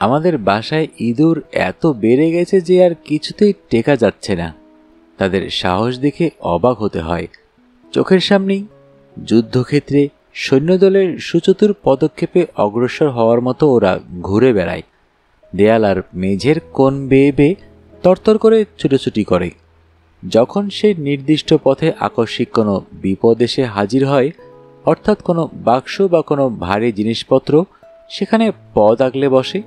আমাদের বাসায় ইঁদুর এত বেড়ে গেছে যে আর কিছুতেই টেকা যাচ্ছে না। তাদের সাহস দেখে অবাক হতে হয়। চোখের সামনেই যুদ্ধক্ষেত্রে সৈন্যদলের সুচতুর পদক্ষেপে অগ্রসর হওয়ার মতো ওরা ঘুরে বেড়ায়। দেয়াল আর মেঝের কোণ বেয়ে বেয়ে তরতর করে ছুটোছুটি করে। যখন সেই নির্দিষ্ট পথে আকস্মিক কোনো বিপদ এসে হাজির হয়, অর্থাৎ কোনো বাক্স বা কোনো ভারী জিনিসপত্র সেখানে পদ আগলে বসে,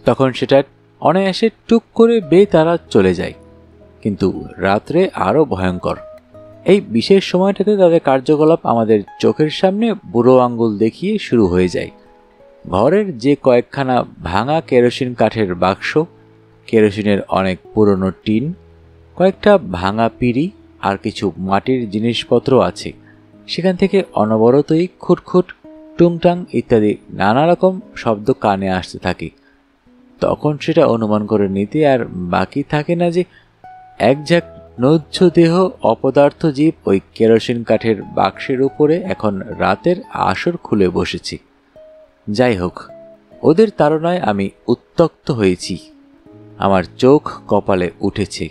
তখন সেটা অনায়াসে টুক করে বেয়ে তারা চলে যায়। কিন্তু রাত্রে আরও ভয়ঙ্কর। এই বিশেষ সময়টাতে তাদের কার্যকলাপ আমাদের চোখের সামনে বুড়ো আঙ্গুল দেখিয়ে শুরু হয়ে যায়। ঘরের যে কয়েকখানা ভাঙা কেরোসিন কাঠের বাক্স, কেরোসিনের অনেক পুরনো টিন, কয়েকটা ভাঙা পিঁড়ি আর কিছু মাটির জিনিসপত্র আছে, সেখান থেকে অনবরতই খুটখুট, টুংটাং ইত্যাদি নানা রকম শব্দ কানে আসতে থাকে। তখন সেটা অনুমান করে নিতে আর বাকি থাকে না যে এক ঝাঁক নৈজ্য দেহ অপদার্থ জীব ওই কেরোসিন কাঠের বাক্সের উপরে এখন রাতের আসর খুলে বসেছি। যাই হোক, ওদের তাড়নায় আমি উত্ত্যক্ত হয়েছি। আমার চোখ কপালে উঠেছে।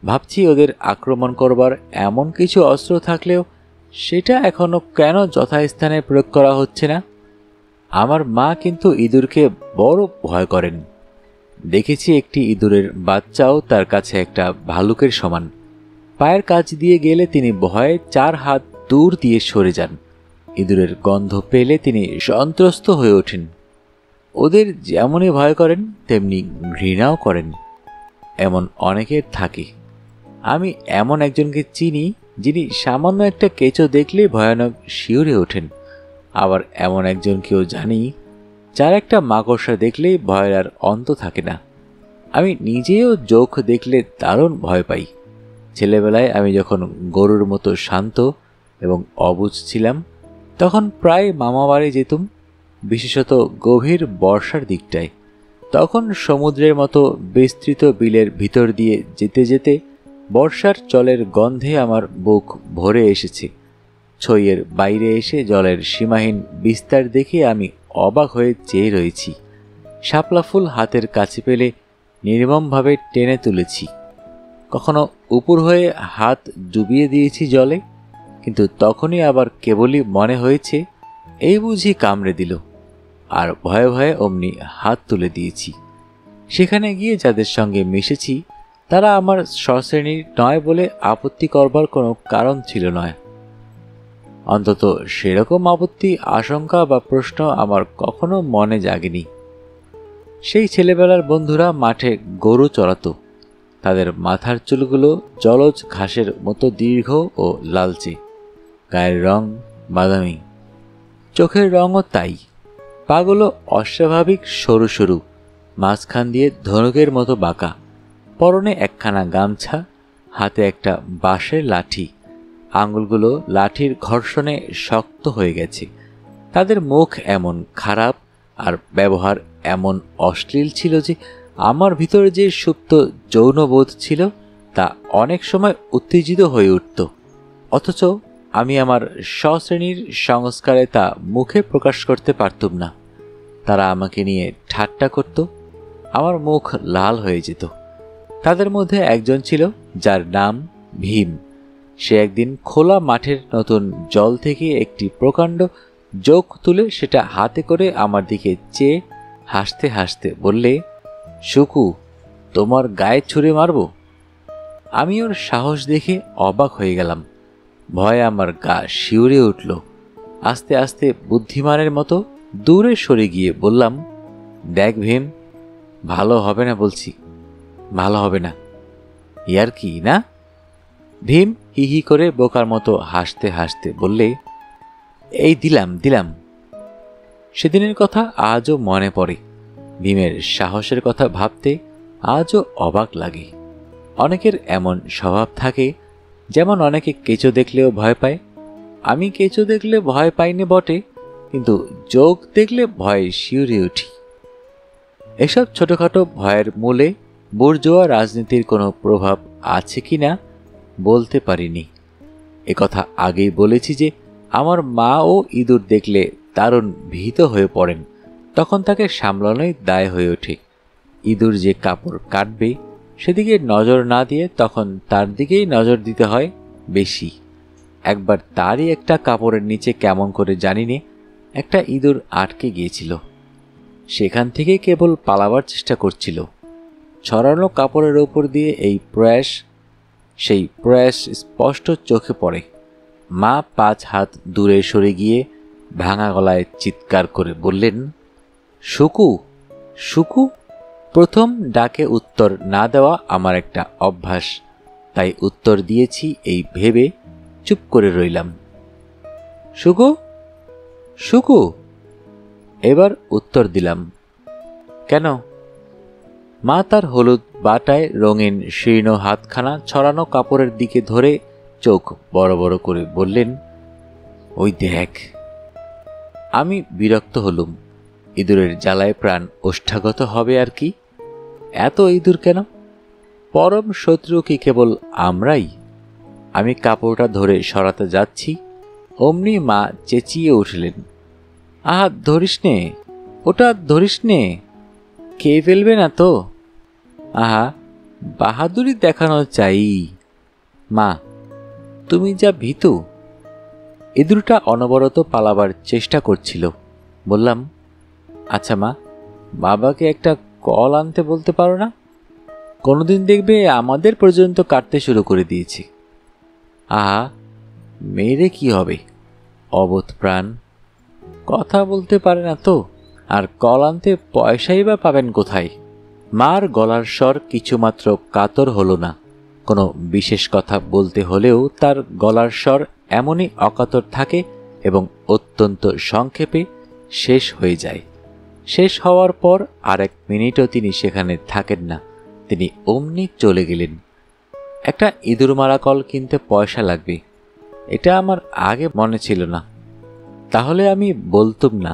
ভাবছি ওদের আক্রমণ করবার এমন কিছু অস্ত্র থাকলেও সেটা এখনো কেন যথাস্থানে প্রয়োগ করা হচ্ছে না। আমার মা কিন্তু ইঁদুরকে বড় ভয় করেন। দেখেছি একটি ইঁদুরের বাচ্চাও তার কাছে একটা ভালুকের সমান। পায়ের কাছ দিয়ে গেলে তিনি ভয়ে 4 হাত দূর দিয়ে সরে যান। ইঁদুরের গন্ধ পেলে তিনি সন্ত্রস্ত হয়ে ওঠেন। ওদের যেমনই ভয় করেন তেমনি ঘৃণাও করেন। এমন অনেকের থাকে। আমি এমন একজনকে চিনি যিনি সামান্য একটা কেঁচো দেখলে ভয়ানক শিউরে ওঠেন। আবার এমন একজনকেও জানি যার একটা মাকড়সা দেখলেই ভয়ের আর অন্ত থাকে না। আমি নিজেও চোখ দেখলে দারুণ ভয় পাই। ছেলেবেলায় আমি যখন গরুর মতো শান্ত এবং অবুঝ ছিলাম, তখন প্রায় মামা বাড়ি যেতুম, বিশেষত গভীর বর্ষার দিকটায়। তখন সমুদ্রের মতো বিস্তৃত বিলের ভিতর দিয়ে যেতে যেতে বর্ষার জলের গন্ধে আমার বুক ভরে এসেছে। ছইয়ের বাইরে এসে জলের সীমাহীন বিস্তার দেখে আমি অবাক হয়ে চেয়ে রয়েছি। শাপলা ফুল হাতের কাছে পেলে নির্মমভাবে টেনে তুলেছি। কখনো উপর হয়ে হাত ডুবিয়ে দিয়েছি জলে, কিন্তু তখনই আবার কেবলই মনে হয়েছে এই বুঝি কামড়ে দিল, আর ভয়ে ভয়ে অমনি হাত তুলে দিয়েছি। সেখানে গিয়ে যাদের সঙ্গে মিশেছি তারা আমার সশ্রেণীর নয় বলে আপত্তি করবার কোনো কারণ ছিল নয়। অন্তত সেরকম আপত্তি, আশঙ্কা বা প্রশ্ন আমার কখনো মনে জাগেনি। সেই ছেলেবেলার বন্ধুরা মাঠে গরু চড়াতো। তাদের মাথার চুলগুলো জলজ ঘাসের মতো দীর্ঘ ও লালচে, গায়ের রং বাদামি, চোখের রঙও তাই। পাগুলো অস্বাভাবিক সরু সরু, মাঝখান দিয়ে ধনুকের মতো বাঁকা, পরনে একখানা গামছা, হাতে একটা বাঁশের লাঠি। আঙুলগুলো লাঠির ঘর্ষণে শক্ত হয়ে গেছে। তাদের মুখ এমন খারাপ আর ব্যবহার এমন অশ্লীল ছিল যে আমার ভিতরে যে সুপ্ত যৌনবোধ ছিল তা অনেক সময় উত্তেজিত হয়ে উঠত। অথচ আমি আমার স্বশ্রেণীর সংস্কারে তা মুখে প্রকাশ করতে পারতুম না। তারা আমাকে নিয়ে ঠাট্টা করত। আমার মুখ লাল হয়ে যেত। তাদের মধ্যে একজন ছিল যার নাম ভীম। সে একদিন খোলা মাঠের নতুন জল থেকে একটি প্রকাণ্ড জোক তুলে সেটা হাতে করে আমার দিকে চেয়ে হাসতে হাসতে বললে, শুকু, তোমার গায়ে ছুঁড়ে মারব। আমি ওর সাহস দেখে অবাক হয়ে গেলাম। ভয়ে আমার গা শিউরে উঠল। আস্তে আস্তে বুদ্ধিমানের মতো দূরে সরে গিয়ে বললাম, দেখ ভীম, ভালো হবে না বলছি, ভালো হবে না। ইয়ার কি না? ভীম হি হি করে বোকার মতো হাসতে হাসতে বললে, এই দিলাম দিলাম। সেদিনের কথা আজও মনে পড়ে। ভীমের সাহসের কথা ভাবতে আজও অবাক লাগে। অনেকের এমন স্বভাব থাকে, যেমন অনেকে কেঁচো দেখলেও ভয় পায়। আমি কেঁচো দেখলে ভয় পাইনি বটে, কিন্তু যোগ দেখলে ভয়ে শিউরে উঠি। এসব ছোটখাটো ভয়ের মূলে বুর্জোয়া রাজনীতির কোনো প্রভাব আছে কি না বলতে পারিনি। একথা আগেই বলেছি যে আমার মা ও ইঁদুর দেখলে দারুণ ভীত হয়ে পড়েন। তখন তাকে সামলানোই দায় হয়ে ওঠে। ইঁদুর যে কাপড় কাটবে সেদিকে নজর না দিয়ে তখন তার দিকেই নজর দিতে হয় বেশি। একবার তারই একটা কাপড়ের নিচে কেমন করে জানি নে একটা ইঁদুর আটকে গিয়েছিল। সেখান থেকে কেবল পালাবার চেষ্টা করছিল। ছড়ানো কাপড়ের ওপর দিয়ে সেই প্রয়াস স্পষ্ট চোখে পড়ে। মা 5 হাত দূরে সরে গিয়ে ভাঙা গলায় চিৎকার করে বললেন, শুকু শুকু। প্রথম ডাকে উত্তর না দেওয়া আমার একটা অভ্যাস, তাই উত্তর দিয়েছি এই ভেবে চুপ করে রইলাম। শুকু শুকু। এবার উত্তর দিলাম। কেন? মা তার হলুদ বাটায় রঙিন শীর্ণ হাতখানা ছড়ানো কাপড়ের দিকে ধরে চোখ বড় বড় করে বললেন, ওই দেখ। আমি বিরক্ত হলুম। ইঁদুরের জ্বালায় প্রাণ ওষ্ঠাগত হবে আর কি। এত ইঁদুর কেন? পরম শত্রু কি কেবল আমরাই? আমি কাপড়টা ধরে সরাতে যাচ্ছি, অমনি মা চেঁচিয়ে উঠলেন, আহা ধরিস নে, ওটা ধরিস নে, খেয়ে ফেলবে না তো? আহা বাহাদুরি দেখানো চাই। মা তুমি যা ভীতু। ইঁদুরটা অনবরত পালাবার চেষ্টা করছিল। বললাম, আচ্ছা মা, বাবাকে একটা কল আনতে বলতে পারো না? কোনোদিন দেখবে আমাদের পর্যন্ত কাটতে শুরু করে দিয়েছি। আহা মেরে কি হবে, অবোধ প্রাণ, কথা বলতে পারে না তো, আর কল আনতে পয়সাই বা পাবেন কোথায়? মার গলার স্বর কিছুমাত্র কাতর হলো না। কোনো বিশেষ কথা বলতে হলেও তার গলার স্বর এমনই অকাতর থাকে এবং অত্যন্ত সংক্ষেপে শেষ হয়ে যায়। শেষ হওয়ার পর আর 1 মিনিটও তিনি সেখানে থাকেন না, তিনি অমনি চলে গেলেন। একটা ইঁদুর মারা কল কিনতে পয়সা লাগবে, এটা আমার আগে মনে ছিল না। তাহলে আমি বলতুম না,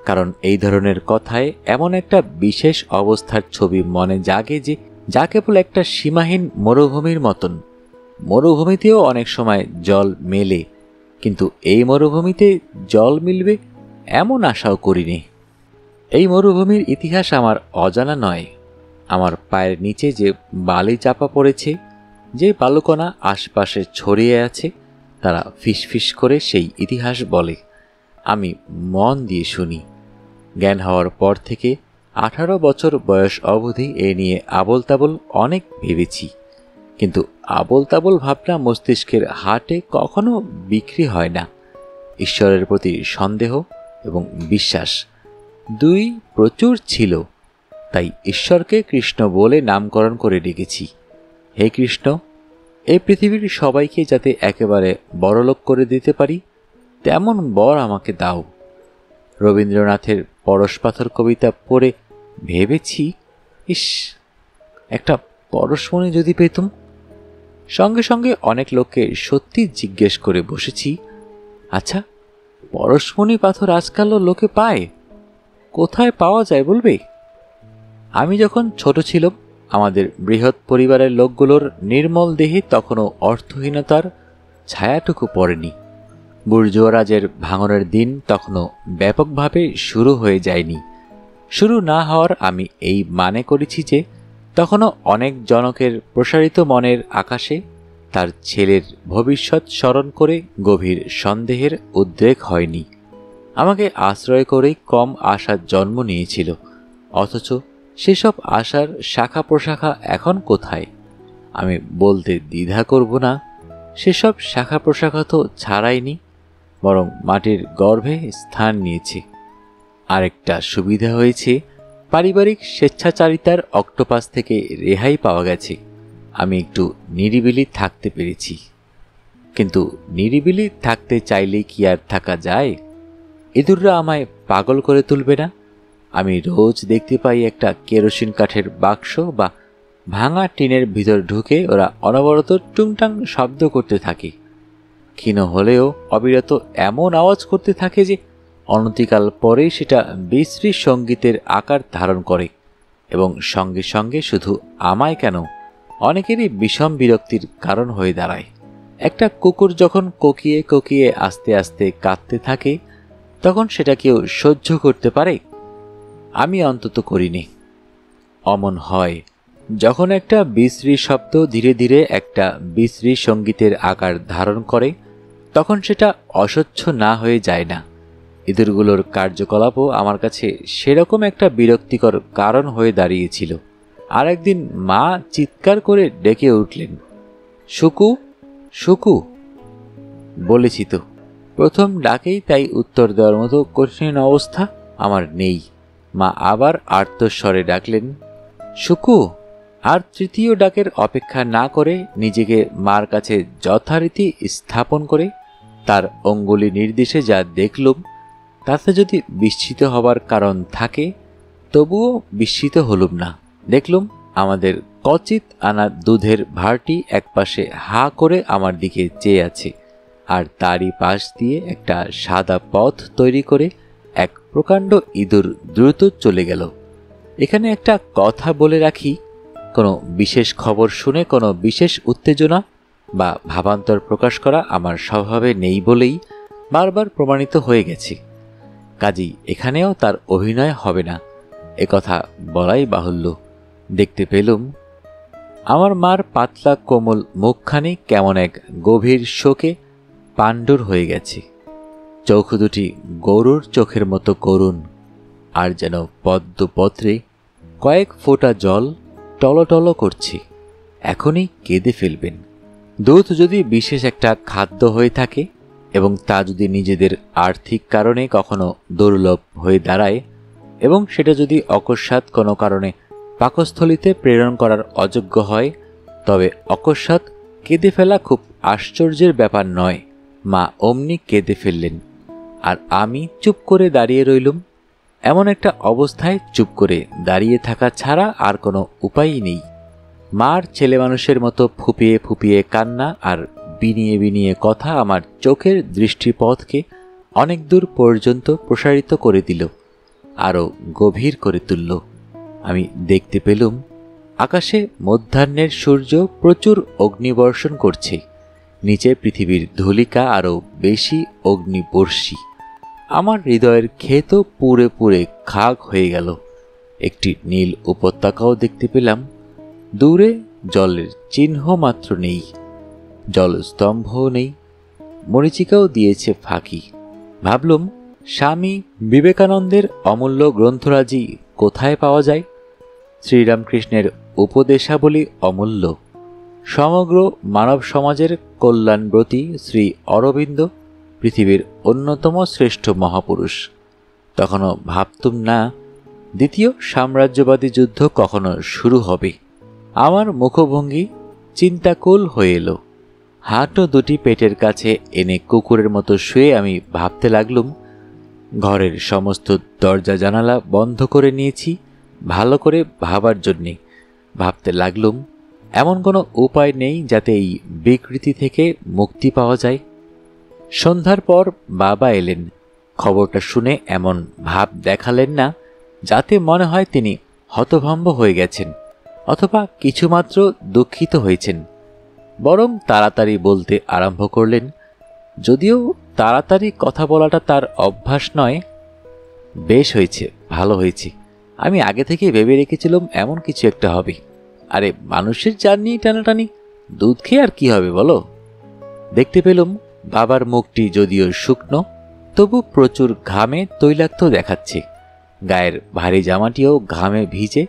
কারণ এই ধরনের কথায় এমন একটা বিশেষ অবস্থার ছবি মনে জাগে যে যা কেবল একটা সীমাহীন মরুভূমির মতন। মরুভূমিতেও অনেক সময় জল মেলে, কিন্তু এই মরুভূমিতে জল মিলবে এমন আশাও করিনি। এই মরুভূমির ইতিহাস আমার অজানা নয়। আমার পায়ের নিচে যে বালি চাপা পড়েছে, যে বালুকণা আশপাশে ছড়িয়ে আছে, তারা ফিসফিস করে সেই ইতিহাস বলে। আমি মন দিয়ে শুনি। জ্ঞান হওয়ার পর থেকে 18 বছর বয়স অবধি এ নিয়ে আবোল তাবোল অনেক ভেবেছি, কিন্তু আবোল তাবোল ভাবনা মস্তিষ্কের হাটে কখনো বিক্রি হয় না। ঈশ্বরের প্রতি সন্দেহ এবং বিশ্বাস 2 প্রচুর ছিল, তাই ঈশ্বরকে কৃষ্ণ বলে নামকরণ করে ডেকেছি। হে কৃষ্ণ, এই পৃথিবীর সবাইকে যাতে একেবারে বড়লোক করে দিতে পারি তেমন বর আমাকে দাও। রবীন্দ্রনাথের পরশপাথর কবিতা পড়ে ভেবেছি, ইস, একটা পরশমণি যদি পেতুম। সঙ্গে সঙ্গে অনেক লোককে সত্যি জিজ্ঞেস করে বসেছি, আচ্ছা পরশমণি পাথর আজকালও লোকে পায়? কোথায় পাওয়া যায় বলবে? আমি যখন ছোট ছিলাম, আমাদের বৃহৎ পরিবারের লোকগুলোর নির্মল দেহে তখনও অর্থহীনতার ছায়াটুকু পড়েনি। বুর্জোয়ারাজের ভাঙনের দিন তখনও ব্যাপকভাবে শুরু হয়ে যায়নি। শুরু না হওয়ার আমি এই মানে করেছি যে তখনও অনেক জনকের প্রসারিত মনের আকাশে তার ছেলের ভবিষ্যৎ স্মরণ করে গভীর সন্দেহের উদ্রেক হয়নি। আমাকে আশ্রয় করেই কম আশার জন্ম নিয়েছিল, অথচ সেসব আশার শাখা প্রশাখা এখন কোথায়? আমি বলতে দ্বিধা করব না, সেসব শাখা প্রশাখা তো ছাড়াইনি, বরং মাটির গর্ভে স্থান নিয়েছে। আরেকটা সুবিধা হয়েছে, পারিবারিক স্বেচ্ছাচারিতার অক্টোপাস থেকে রেহাই পাওয়া গেছে। আমি একটু নিরিবিলি থাকতে পেরেছি। কিন্তু নিরিবিলি থাকতে চাইলেই কি আর থাকা যায়? ইঁদুররা আমায় পাগল করে তুলবে না? আমি রোজ দেখতে পাই একটা কেরোসিন কাঠের বাক্স বা ভাঙা টিনের ভিতর ঢুকে ওরা অনবরত টুংটাং শব্দ করতে থাকে। ক্ষীণ হলেও অবিরত এমন আওয়াজ করতে থাকে যে অনতিকাল পরেই সেটা বিশ্রী সঙ্গীতের আকার ধারণ করে এবং সঙ্গে সঙ্গে শুধু আমায় কেন, অনেকেরই বিষম বিরক্তির কারণ হয়ে দাঁড়ায়। একটা কুকুর যখন কোকিয়ে কোকিয়ে আস্তে আস্তে কাঁদতে থাকে, তখন সেটা কেউ সহ্য করতে পারে? আমি অন্তত করিনি। অমন হয়। যখন একটা বিশ্রী শব্দ ধীরে ধীরে একটা বিশ্রী সঙ্গীতের আকার ধারণ করে, তখন সেটা অসহ্য না হয়ে যায় না। ইঁদুরগুলোর কার্যকলাপও আমার কাছে সেরকম একটা বিরক্তিকর কারণ হয়ে দাঁড়িয়েছিল। আর একদিন মা চিৎকার করে ডেকে উঠলেন, শুকু, শুকু। বলেছি তো, প্রথম ডাকেই তাই উত্তর দেওয়ার মতো কঠিন অবস্থা আমার নেই। মা আবার আর্তস্বরে ডাকলেন, শুকু। আর তৃতীয় ডাকের অপেক্ষা না করে নিজেকে মার কাছে যথারীতি স্থাপন করে তার অঙ্গুলি নির্দেশে যা দেখলুম, তাতে যদি বিস্মিত হবার কারণ থাকে, তবুও বিস্মিত হলুম না। দেখলুম আমাদের কচিত আনা দুধের ভাঁড়টি একপাশে হা করে আমার দিকে চেয়ে আছে, আর তারই পাশ দিয়ে একটা সাদা পথ তৈরি করে এক প্রকাণ্ড ইঁদুর দ্রুত চলে গেল। এখানে একটা কথা বলে রাখি, কোনো বিশেষ খবর শুনে কোনো বিশেষ উত্তেজনা বা ভাবান্তর প্রকাশ করা আমার স্বভাবে নেই বলেই বারবার প্রমাণিত হয়ে গেছে। কাজেই এখানেও তার অভিনয় হবে না, একথা বলাই বাহুল্য। দেখতে পেলুম আমার মার পাতলা কোমল মুখখানি কেমন এক গভীর শোকে পাণ্ডুর হয়ে গেছে। চোখ দুটি গরুর চোখের মতো করুণ, আর যেন পদ্মপত্রে কয়েক ফোঁটা জল টলটল করছে, এখনই কেঁদে ফেলবেন। দুধ যদি বিশেষ একটা খাদ্য হয়ে থাকে এবং তা যদি নিজেদের আর্থিক কারণে কখনো দুর্লভ হয়ে দাঁড়ায় এবং সেটা যদি অকস্মাৎ কোনো কারণে পাকস্থলিতে প্রেরণ করার অযোগ্য হয়, তবে অকস্মাৎ কেঁদে ফেলা খুব আশ্চর্যের ব্যাপার নয়। মা অমনি কেঁদে ফেললেন, আর আমি চুপ করে দাঁড়িয়ে রইলুম। এমন একটা অবস্থায় চুপ করে দাঁড়িয়ে থাকা ছাড়া আর কোনো উপায়ই নেই। মার ছেলে মানুষের মতো ফুপিয়ে ফুপিয়ে কান্না আর বিনিয়ে বিনিয়ে কথা আমার চোখের দৃষ্টিপথকে অনেক দূর পর্যন্ত প্রসারিত করে দিল, আরও গভীর করে তুলল। আমি দেখতে পেলুম আকাশে মধ্যাহ্নের সূর্য প্রচুর অগ্নিবর্ষণ করছে, নিচে পৃথিবীর ধূলিকা আরও বেশি অগ্নিবর্ষী। আমার হৃদয়ের ক্ষেত পুড়ে পুড়ে খাগ হয়ে গেল। একটি নীল উপত্যকাও দেখতে পেলাম, দূরে জলের চিহ্ন মাত্র নেই, জলস্তম্ভও নেই, মরীচিকাও দিয়েছে ফাঁকি। ভাবলুম স্বামী বিবেকানন্দের অমূল্য গ্রন্থরাজি কোথায় পাওয়া যায়? শ্রীরামকৃষ্ণের উপদেশাবলী অমূল্য। সমগ্র মানব সমাজের কল্যাণব্রতী শ্রী অরবিন্দ পৃথিবীর অন্যতম শ্রেষ্ঠ মহাপুরুষ। তখনও ভাবতুম না দ্বিতীয় সাম্রাজ্যবাদী যুদ্ধ কখনো শুরু হবে। আমার মুখভঙ্গি চিন্তাকুল হয়ে এলো। হাঁটু দুটি পেটের কাছে এনে কুকুরের মতো শুয়ে আমি ভাবতে লাগলুম, ঘরের সমস্ত দরজা জানালা বন্ধ করে নিয়েছি ভালো করে ভাবার জন্যে। ভাবতে লাগলুম এমন কোনো উপায় নেই যাতে এই বিকৃতি থেকে মুক্তি পাওয়া যায়। সন্ধ্যার পর বাবা এলেন। খবরটা শুনে এমন ভাব দেখালেন না যাতে মনে হয় তিনি হতভম্ব হয়ে গেছেন অথবা কিছুমাত্র দুঃখিত হয়েছেন, বরং তাড়াতাড়ি বলতে আরম্ভ করলেন, যদিও তাড়াতাড়ি কথা বলাটা তার অভ্যাস নয়। বেশ হয়েছে, ভালো হয়েছে। আমি আগে থেকে ভেবে রেখেছিলাম এমন কিছু একটা হবে। আরে মানুষের জার্নি টানাটানি, দুধ খেয়ে আর কি হবে বলো? দেখতে পেলুম বাবার মুখটি যদিও শুকনো, তবু প্রচুর ঘামে তৈলাক্ত দেখাচ্ছে। গায়ের ভারী জামাটিও ঘামে ভিজে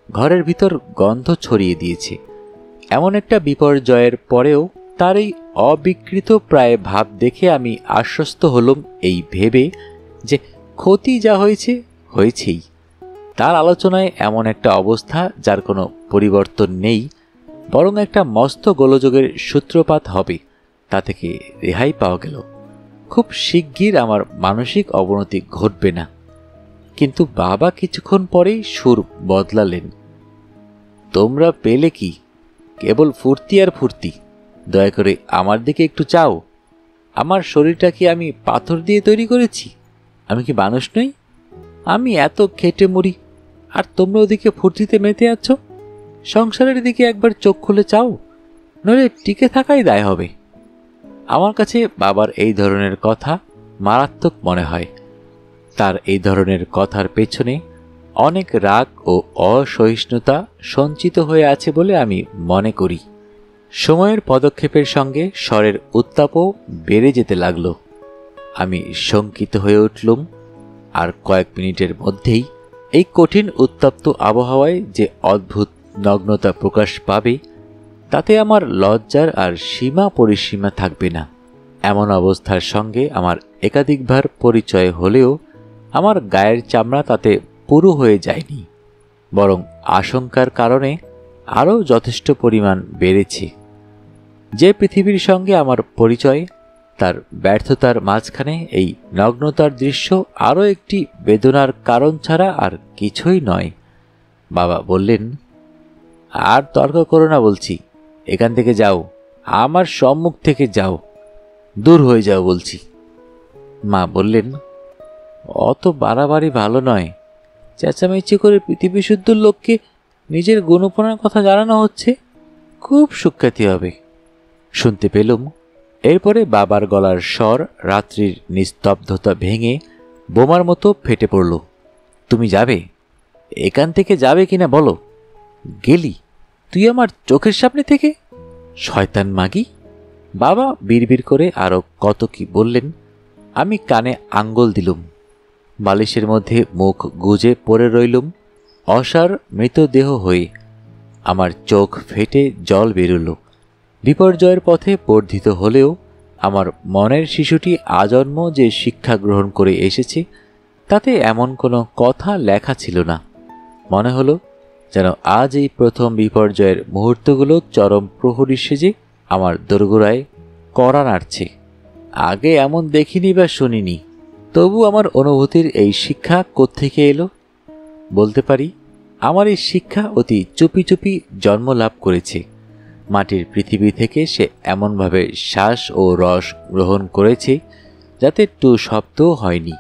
ঘরের ভিতর গন্ধ ছড়িয়ে দিয়েছে। এমন একটা বিপর্যয়ের পরেও তার এই অবিকৃত প্রায় ভাব দেখে আমি আশ্বস্ত হলুম এই ভেবে যে ক্ষতি যা হয়েছে হয়েছেই। তার আলোচনায় এমন একটা অবস্থা যার কোনো পরিবর্তন নেই, বরং একটা মস্ত গোলযোগের সূত্রপাত হবে, তা থেকে রেহাই পাওয়া গেল। খুব শিগগির আমার মানসিক অবনতি ঘটবে না। কিন্তু বাবা কিছুক্ষণ পরেই সুর বদলালেন। তোমরা পেলে কি? কেবল ফুর্তি আর ফুর্তি। দয়া করে আমার দিকে একটু চাও। আমার শরীরটা কি আমি পাথর দিয়ে তৈরি করেছি? আমি কি মানুষ নই? আমি এত খেটে মরি, আর তোমরা ওদিকে ফুর্তিতে মেতে আছো। সংসারের দিকে একবার চোখ খুলে চাও, নইলে টিকে থাকাই দায় হবে। আমার কাছে বাবার এই ধরনের কথা মারাত্মক মনে হয়। তার এই ধরনের কথার পেছনে অনেক রাগ ও অসহিষ্ণুতা সঞ্চিত হয়ে আছে বলে আমি মনে করি। সময়ের পদক্ষেপের সঙ্গে স্বরের উত্তাপও বেড়ে যেতে লাগল। আমি শঙ্কিত হয়ে উঠলুম। আর কয়েক মিনিটের মধ্যেই এই কঠিন উত্তপ্ত আবহাওয়ায় যে অদ্ভুত নগ্নতা প্রকাশ পাবে, তাতে আমার লজ্জার আর সীমা পরিসীমা থাকবে না। এমন অবস্থার সঙ্গে আমার একাধিকবার পরিচয় হলেও আমার গায়ের চামড়া তাতে পুরু হয়ে যায়নি, বরং আশঙ্কার কারণে আরও যথেষ্ট পরিমাণ বেড়েছে। যে পৃথিবীর সঙ্গে আমার পরিচয়, তার ব্যর্থতার মাঝখানে এই নগ্নতার দৃশ্য আরও একটি বেদনার কারণ ছাড়া আর কিছুই নয়। বাবা বললেন, আর তর্ক করো না বলছি, এখান থেকে যাও, আমার সম্মুখ থেকে যাও, দূর হয়ে যাও বলছি। মা বললেন, অত বাড়াবাড়ি ভালো নয়। চেঁচামেচি করে পৃথিবী শুদ্ধ লোককে নিজের গুণপনার কথা জানানো হচ্ছে, খুব সুখ্যাতি হবে। শুনতে পেলুম। এরপরে বাবার গলার স্বর রাত্রির নিস্তব্ধতা ভেঙে বোমার মতো ফেটে পড়ল। তুমি যাবে? এখান থেকে যাবে কিনা বলো। গেলি তুই আমার চোখের সামনে থেকে? শয়তান মাগি! বাবা বিড়বিড় করে আরো কত কি বললেন। আমি কানে আঙ্গুল দিলুম। বালিশের মধ্যে মুখ গুজে পড়ে রইলুম অসার মৃতদেহ হয়ে। আমার চোখ ফেটে জল বেরুল। বিপর্যয়ের পথে বর্ধিত হলেও আমার মনের শিশুটি আজন্ম যে শিক্ষা গ্রহণ করে এসেছে, তাতে এমন কোনো কথা লেখা ছিল না। মনে হলো যেন আজ এই প্রথম বিপর্যয়ের মুহূর্তগুলো চরম প্রহরী সেজে আমার দোরগোড়ায় কড়া নাড়ছে। আগে এমন দেখিনি বা শুনিনি, তবু আমার অনুভূতির এই শিক্ষা কোত্থেকে এলো? বলতে পারি, আমার এই শিক্ষা অতি চুপি চুপি জন্ম লাভ করেছে। মাটির পৃথিবী থেকে সে এমনভাবে শ্বাস ও রস গ্রহণ করেছে যাতে টু শব্দও হয়নি।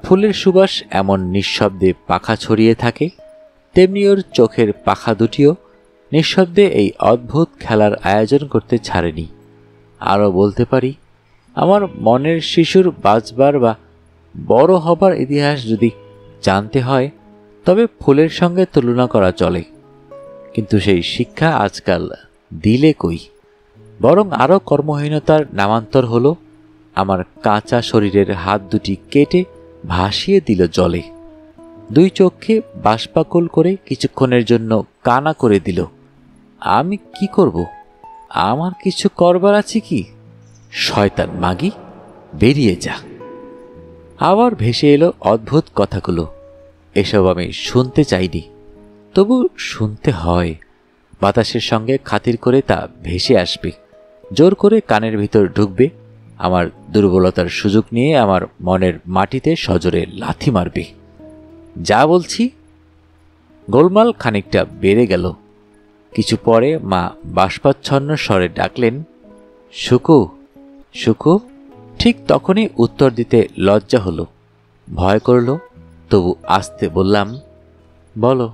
ফুলের সুবাস এমন নিঃশব্দে পাখা ছড়িয়ে থাকে, তেমনি ওর চোখের পাখা দুটিও নিঃশব্দে এই অদ্ভুত খেলার আয়োজন করতে ছাড়েনি। আরও বলতে পারি, আমার মনের শিশুর বাঁচবার বা বড় হবার ইতিহাস যদি জানতে হয়, তবে ফুলের সঙ্গে তুলনা করা চলে। কিন্তু সেই শিক্ষা আজকাল দিলে কই? বরং আরও কর্মহীনতার নামান্তর হলো। আমার কাঁচা শরীরের হাত দুটি কেটে ভাসিয়ে দিল জলে। দুই চোখকে বাষ্পাকুল করে কিছুক্ষণের জন্য কানা করে দিল। আমি কি করব? আমার কিছু করবার আছে কি? শয়তান মাগি, বেরিয়ে যা। আবার ভেসে এলো অদ্ভুত কথাগুলো। এসব আমি শুনতে চাইনি, তবু শুনতে হয়। বাতাসের সঙ্গে খাতির করে তা ভেসে আসবে, জোর করে কানের ভিতর ঢুকবে, আমার দুর্বলতার সুযোগ নিয়ে আমার মনের মাটিতে সজোরে লাথি মারবে। যা বলছি। গোলমাল খানিকটা বেড়ে গেল। কিছু পরে মা বাষ্পাচ্ছন্ন স্বরে ডাকলেন, শুকু, শুকু। ঠিক তখনই উত্তর দিতে লজ্জা হলো, ভয় করল। তবু আস্তে বললাম, বলো।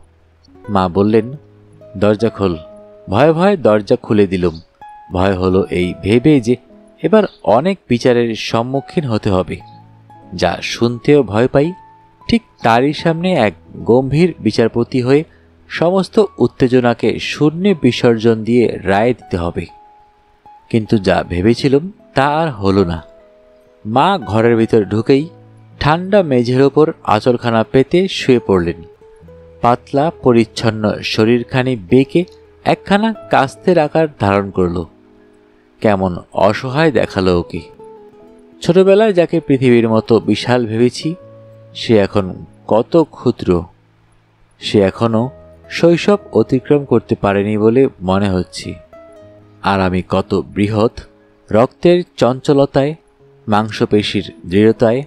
মা বললেন, দরজা খোল। ভয়ে ভয়ে দরজা খুলে দিলুম। ভয় হলো এই ভেবে যে এবার অনেক বিচারের সম্মুখীন হতে হবে। যা শুনতেও ভয় পাই, ঠিক তারই সামনে এক গম্ভীর বিচারপতি হয়ে সমস্ত উত্তেজনাকে শূন্যে বিসর্জন দিয়ে রায় দিতে হবে। কিন্তু যা ভেবেছিলাম তা আর হলো না। মা ঘরের ভিতর ঢুকেই ঠান্ডা মেঝের ওপর আঁচলখানা পেতে শুয়ে পড়লেন। পাতলা পরিচ্ছন্ন শরীরখানি বেঁকে একখানা কাস্তের আকার ধারণ করল। কেমন অসহায় দেখালো ওকে। ছোটবেলায় যাকে পৃথিবীর মতো বিশাল ভেবেছি, সে এখন কত ক্ষুদ্র। সে এখনো শৈশব অতিক্রম করতে পারেনি বলে মনে হচ্ছে। আর আমি কত বৃহৎ, রক্তের চঞ্চলতায়, মাংসপেশির দৃঢ়তায়,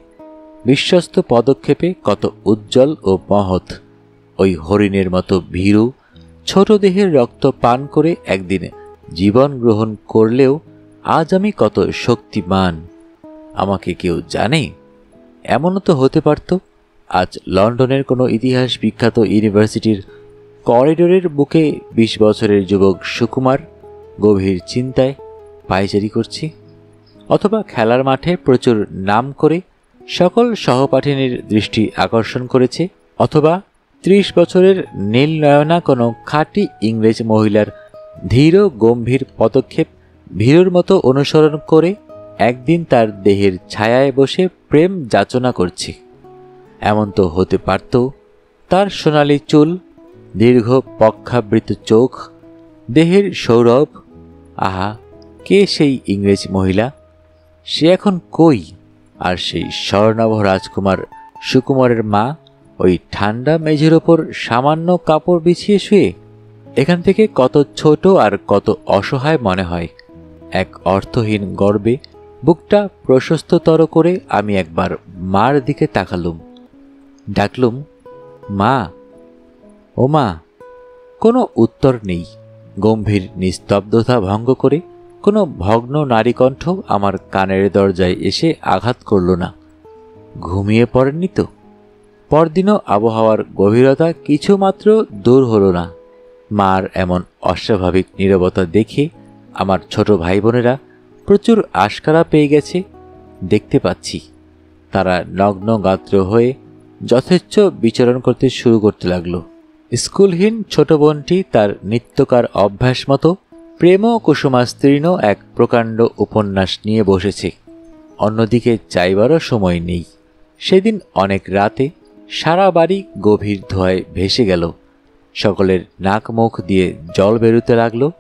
বিশ্বস্ত পদক্ষেপে কত উজ্জ্বল ও মহৎ। ওই হরিণের মতো ভীরু ছোট দেহের রক্ত পান করে একদিন জীবন গ্রহণ করলেও আজ আমি কত শক্তিমান। আমাকে কেউ জানে? এমনও তো হতে পারত আজ লন্ডনের কোনো ইতিহাস বিখ্যাত ইউনিভার্সিটির করিডোরের বুকে 20 বছরের যুবক সুকুমার গভীর চিন্তায় পায়চারি করছি, অথবা খেলার মাঠে প্রচুর নাম করে সকল সহপাঠিনীর দৃষ্টি আকর্ষণ করেছে, অথবা 30 বছরের নীল নয়না কোনো খাঁটি ইংরেজ মহিলার ধীর গম্ভীর পদক্ষেপ ভীরুর মতো অনুসরণ করে একদিন তার দেহের ছায়ায় বসে প্রেম যাচনা করছি। এমন তো হতে পারত তার সোনালি চুল, দীর্ঘ পক্ষাবৃত চোখ, দেহের সৌরভ। আহা, কে সেই ইংরেজ মহিলা? সে এখন কই? আর সেই স্বর্ণাভ রাজকুমার সুকুমারের মা ওই ঠান্ডা মেঝের ওপর সামান্য কাপড় বিছিয়ে শুয়ে। এখান থেকে কত ছোট আর কত অসহায় মনে হয়। এক অর্থহীন গর্বে বুকটা প্রশস্ততর করে আমি একবার মার দিকে তাকালুম। ডাকলুম, মা, ও মা। কোনো উত্তর নেই। গম্ভীর নিস্তব্ধতা ভঙ্গ করে কোনো ভগ্ন নারীকণ্ঠ আমার কানের দরজায় এসে আঘাত করল না। ঘুমিয়ে পড়েননি তো? পরদিনও আবহাওয়ার গভীরতা কিছুমাত্র দূর হল না। মার এমন অস্বাভাবিক নীরবতা দেখে আমার ছোট ভাই বোনেরা প্রচুর আশকারা পেয়ে গেছে। দেখতে পাচ্ছি তারা নগ্ন গাত্র হয়ে যথেচ্ছ বিচরণ করতে শুরু করতে লাগলো। স্কুলহীন ছোট বোনটি তার নিত্যকার অভ্যাস মতো প্রেম ও কুসুমাস্তীর্ণ এক প্রকাণ্ড উপন্যাস নিয়ে বসেছে। অন্যদিকে চাইবারও সময় নেই। সেদিন অনেক রাতে সারা বাড়ি গভীর ধোঁয়ায় ভেসে গেল। সকলের নাক মুখ দিয়ে জল বেরোতে লাগলো।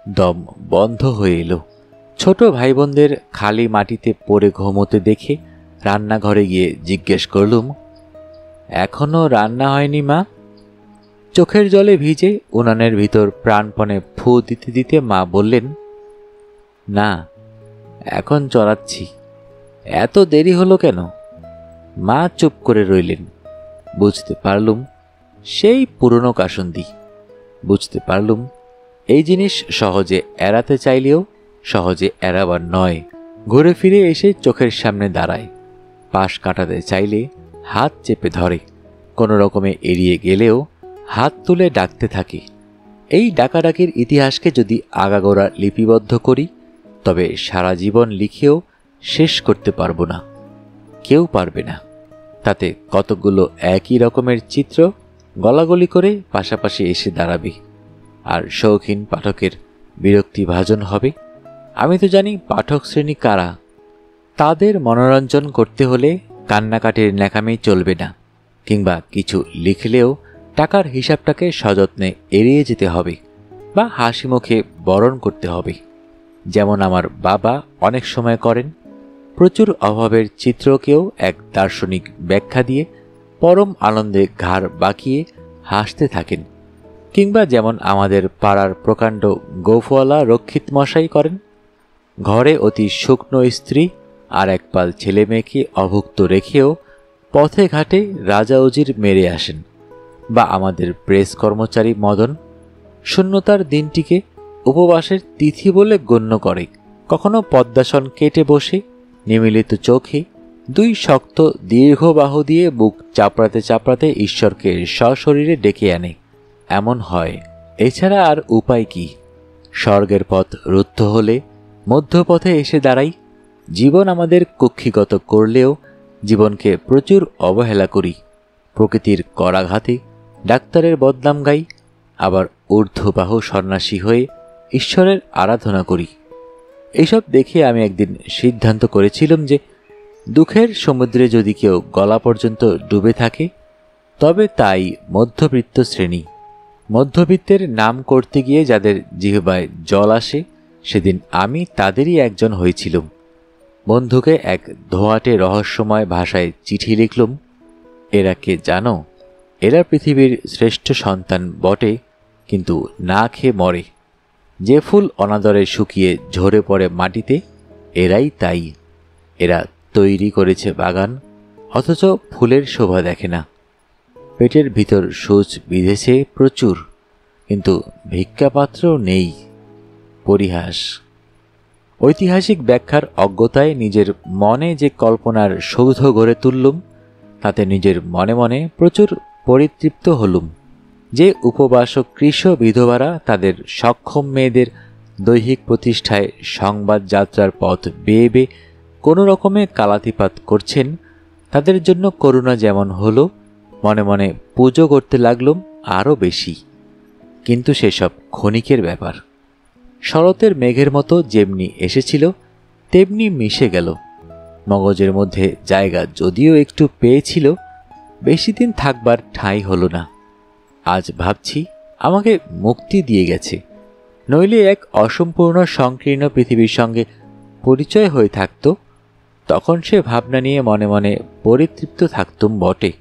দম বন্ধ হয়ে এলো। ছোট ভাই বোনদের খালি মাটিতে পড়ে ঘুমোতে দেখে রান্নাঘরে গিয়ে জিজ্ঞেস করলুম, এখনো রান্না হয়নি মা? চোখের জলে ভিজে উনানের ভিতর প্রাণপণে ফু দিতে দিতে মা বললেন, না, এখন চড়াচ্ছি। এত দেরি হলো কেন? মা চুপ করে রইলেন। বুঝতে পারলুম সেই পুরনো কাসুন্দি। বুঝতে পারলুম এই জিনিস সহজে এড়াতে চাইলেও সহজে এড়াবার নয়। ঘুরে ফিরে এসে চোখের সামনে দাঁড়ায়। পাশ কাটাতে চাইলে হাত চেপে ধরে। কোনো রকমে এড়িয়ে গেলেও হাত তুলে ডাকতে থাকে। এই ডাকাডাকির ইতিহাসকে যদি আগাগোড়া লিপিবদ্ধ করি তবে সারা জীবন লিখেও শেষ করতে পারবো না। কেউ পারবে না। তাতে কতগুলো একই রকমের চিত্র গলাগলি করে পাশাপাশি এসে দাঁড়াবে, আর শৌখিন পাঠকের বিরক্তিভাজন হবে। আমি তো জানি পাঠক শ্রেণী কারা। তাদের মনোরঞ্জন করতে হলে কান্নাকাটির ন্যাকামি চলবে না, কিংবা কিছু লিখলেও টাকার হিসাবটাকে সযত্নে এড়িয়ে যেতে হবে বা হাসি মুখে বরণ করতে হবে, যেমন আমার বাবা অনেক সময় করেন। প্রচুর অভাবের চিত্রকেও এক দার্শনিক ব্যাখ্যা দিয়ে পরম আনন্দে ঘাড় বাঁকিয়ে হাসতে থাকেন, কিংবা যেমন আমাদের পাড়ার প্রকাণ্ড গোফওয়ালা রক্ষিত মশাই করেন। ঘরে অতি শুকনো স্ত্রী আর এক পাল ছেলে মেয়েকে অভুক্ত রেখেও পথে ঘাটে রাজা উজির মেরে আসেন। বা আমাদের প্রেস কর্মচারী মদন শূন্যতার দিনটিকে উপবাসের তিথি বলে গণ্য করে। কখনো পদ্মাসন কেটে বসে নিমিলিত চোখে দুই শক্ত দীর্ঘ বাহু দিয়ে বুক চাপড়াতে চাপড়াতে ঈশ্বরকে সশরীরে ডেকে আনে। এমন হয়। এছাড়া আর উপায় কি? স্বর্গের পথ রুদ্ধ হলে মধ্যপথে এসে দাঁড়াই। জীবন আমাদের কুক্ষিগত করলেও জীবনকে প্রচুর অবহেলা করি। প্রকৃতির করাঘাতে ডাক্তারের বদনাম গাই, আবার ঊর্ধ্ববাহু সন্ন্যাসী হয়ে ঈশ্বরের আরাধনা করি। এইসব দেখে আমি একদিন সিদ্ধান্ত করেছিলাম যে দুঃখের সমুদ্রে যদি কেউ গলা পর্যন্ত ডুবে থাকে তবে তাই মধ্যবিত্ত শ্রেণী। মধ্যবিত্তের নাম করতে গিয়ে যাদের জিহ্বায় জল আসে, সেদিন আমি তাদেরই একজন হয়েছিলাম। বন্ধুকে এক ধোঁয়াটে রহস্যময় ভাষায় চিঠি লিখলুম, এরা কে জানো? এরা পৃথিবীর শ্রেষ্ঠ সন্তান বটে, কিন্তু না খেয়ে মরে। যে ফুল অনাদরে শুকিয়ে ঝরে পড়ে মাটিতে, এরাই তাই। এরা তৈরি করেছে বাগান, অথচ ফুলের শোভা দেখে না। পেটের ভিতর সূচ বিঁধেছে প্রচুর, কিন্তু ভিক্ষাপাত্র নেই। পরিহাস। ঐতিহাসিক ব্যাখ্যার অজ্ঞতায় নিজের মনে যে কল্পনার সৌধ গড়ে তুললুম, তাতে নিজের মনে মনে প্রচুর পরিতৃপ্ত হলুম। যে উপবাসক কৃষ বিধবারা তাদের সক্ষম মেয়েদের দৈহিক প্রতিষ্ঠায় সংবাদ যাত্রার পথ বেয়ে বেয়ে কোনো রকমে কালাতিপাত করছেন, তাদের জন্য করুণা যেমন হলো, মনে মনে পুজো করতে লাগলুম আরও বেশি। কিন্তু সেসব ক্ষণিকের ব্যাপার। শরতের মেঘের মতো যেমনি এসেছিল তেমনি মিশে গেল। মগজের মধ্যে জায়গা যদিও একটু পেয়েছিল, বেশি দিন থাকবার ঠাঁই হলো না। আজ ভাবছি আমাকে মুক্তি দিয়ে গেছে, নইলে এক অসম্পূর্ণ সংকীর্ণ পৃথিবীর সঙ্গে পরিচয় হয়ে থাকত। তখন সে ভাবনা নিয়ে মনে মনে পরিতৃপ্ত থাকতুম বটে,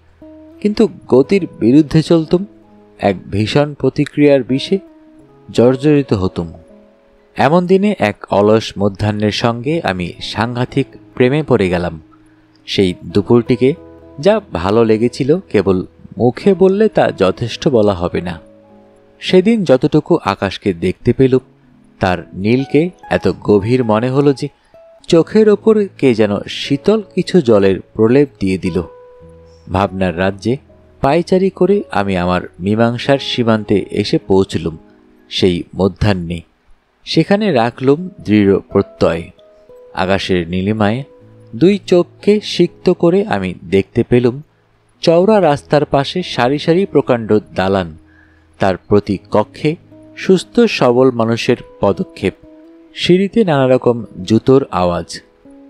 কিন্তু গতির বিরুদ্ধে চলতুম, এক ভীষণ প্রতিক্রিয়ার বিষে জর্জরিত হতুম। এমন দিনে এক অলস মধ্যাহ্নের সঙ্গে আমি সাংঘাতিক প্রেমে পড়ে গেলাম। সেই দুপুরটিকে যা ভালো লেগেছিল কেবল মুখে বললে তা যথেষ্ট বলা হবে না। সেদিন যতটুকু আকাশকে দেখতে পেলুম তার নীলকে এত গভীর মনে হলো যে চোখের ওপর কে যেন শীতল কিছু জলের প্রলেপ দিয়ে দিল। ভাবনার রাজ্যে পায়চারি করে আমি আমার মীমাংসার সীমান্তে এসে পৌঁছলুম সেই মধ্যাহ্নে। সেখানে রাখলুম দৃঢ় প্রত্যয়। আকাশের নীলিমায় দুই চোখকে সিক্ত করে আমি দেখতে পেলুম চওড়া রাস্তার পাশে সারি সারি প্রকাণ্ড দালান, তার প্রতি কক্ষে সুস্থ সবল মানুষের পদক্ষেপ, সিঁড়িতে নানারকম জুতোর আওয়াজ,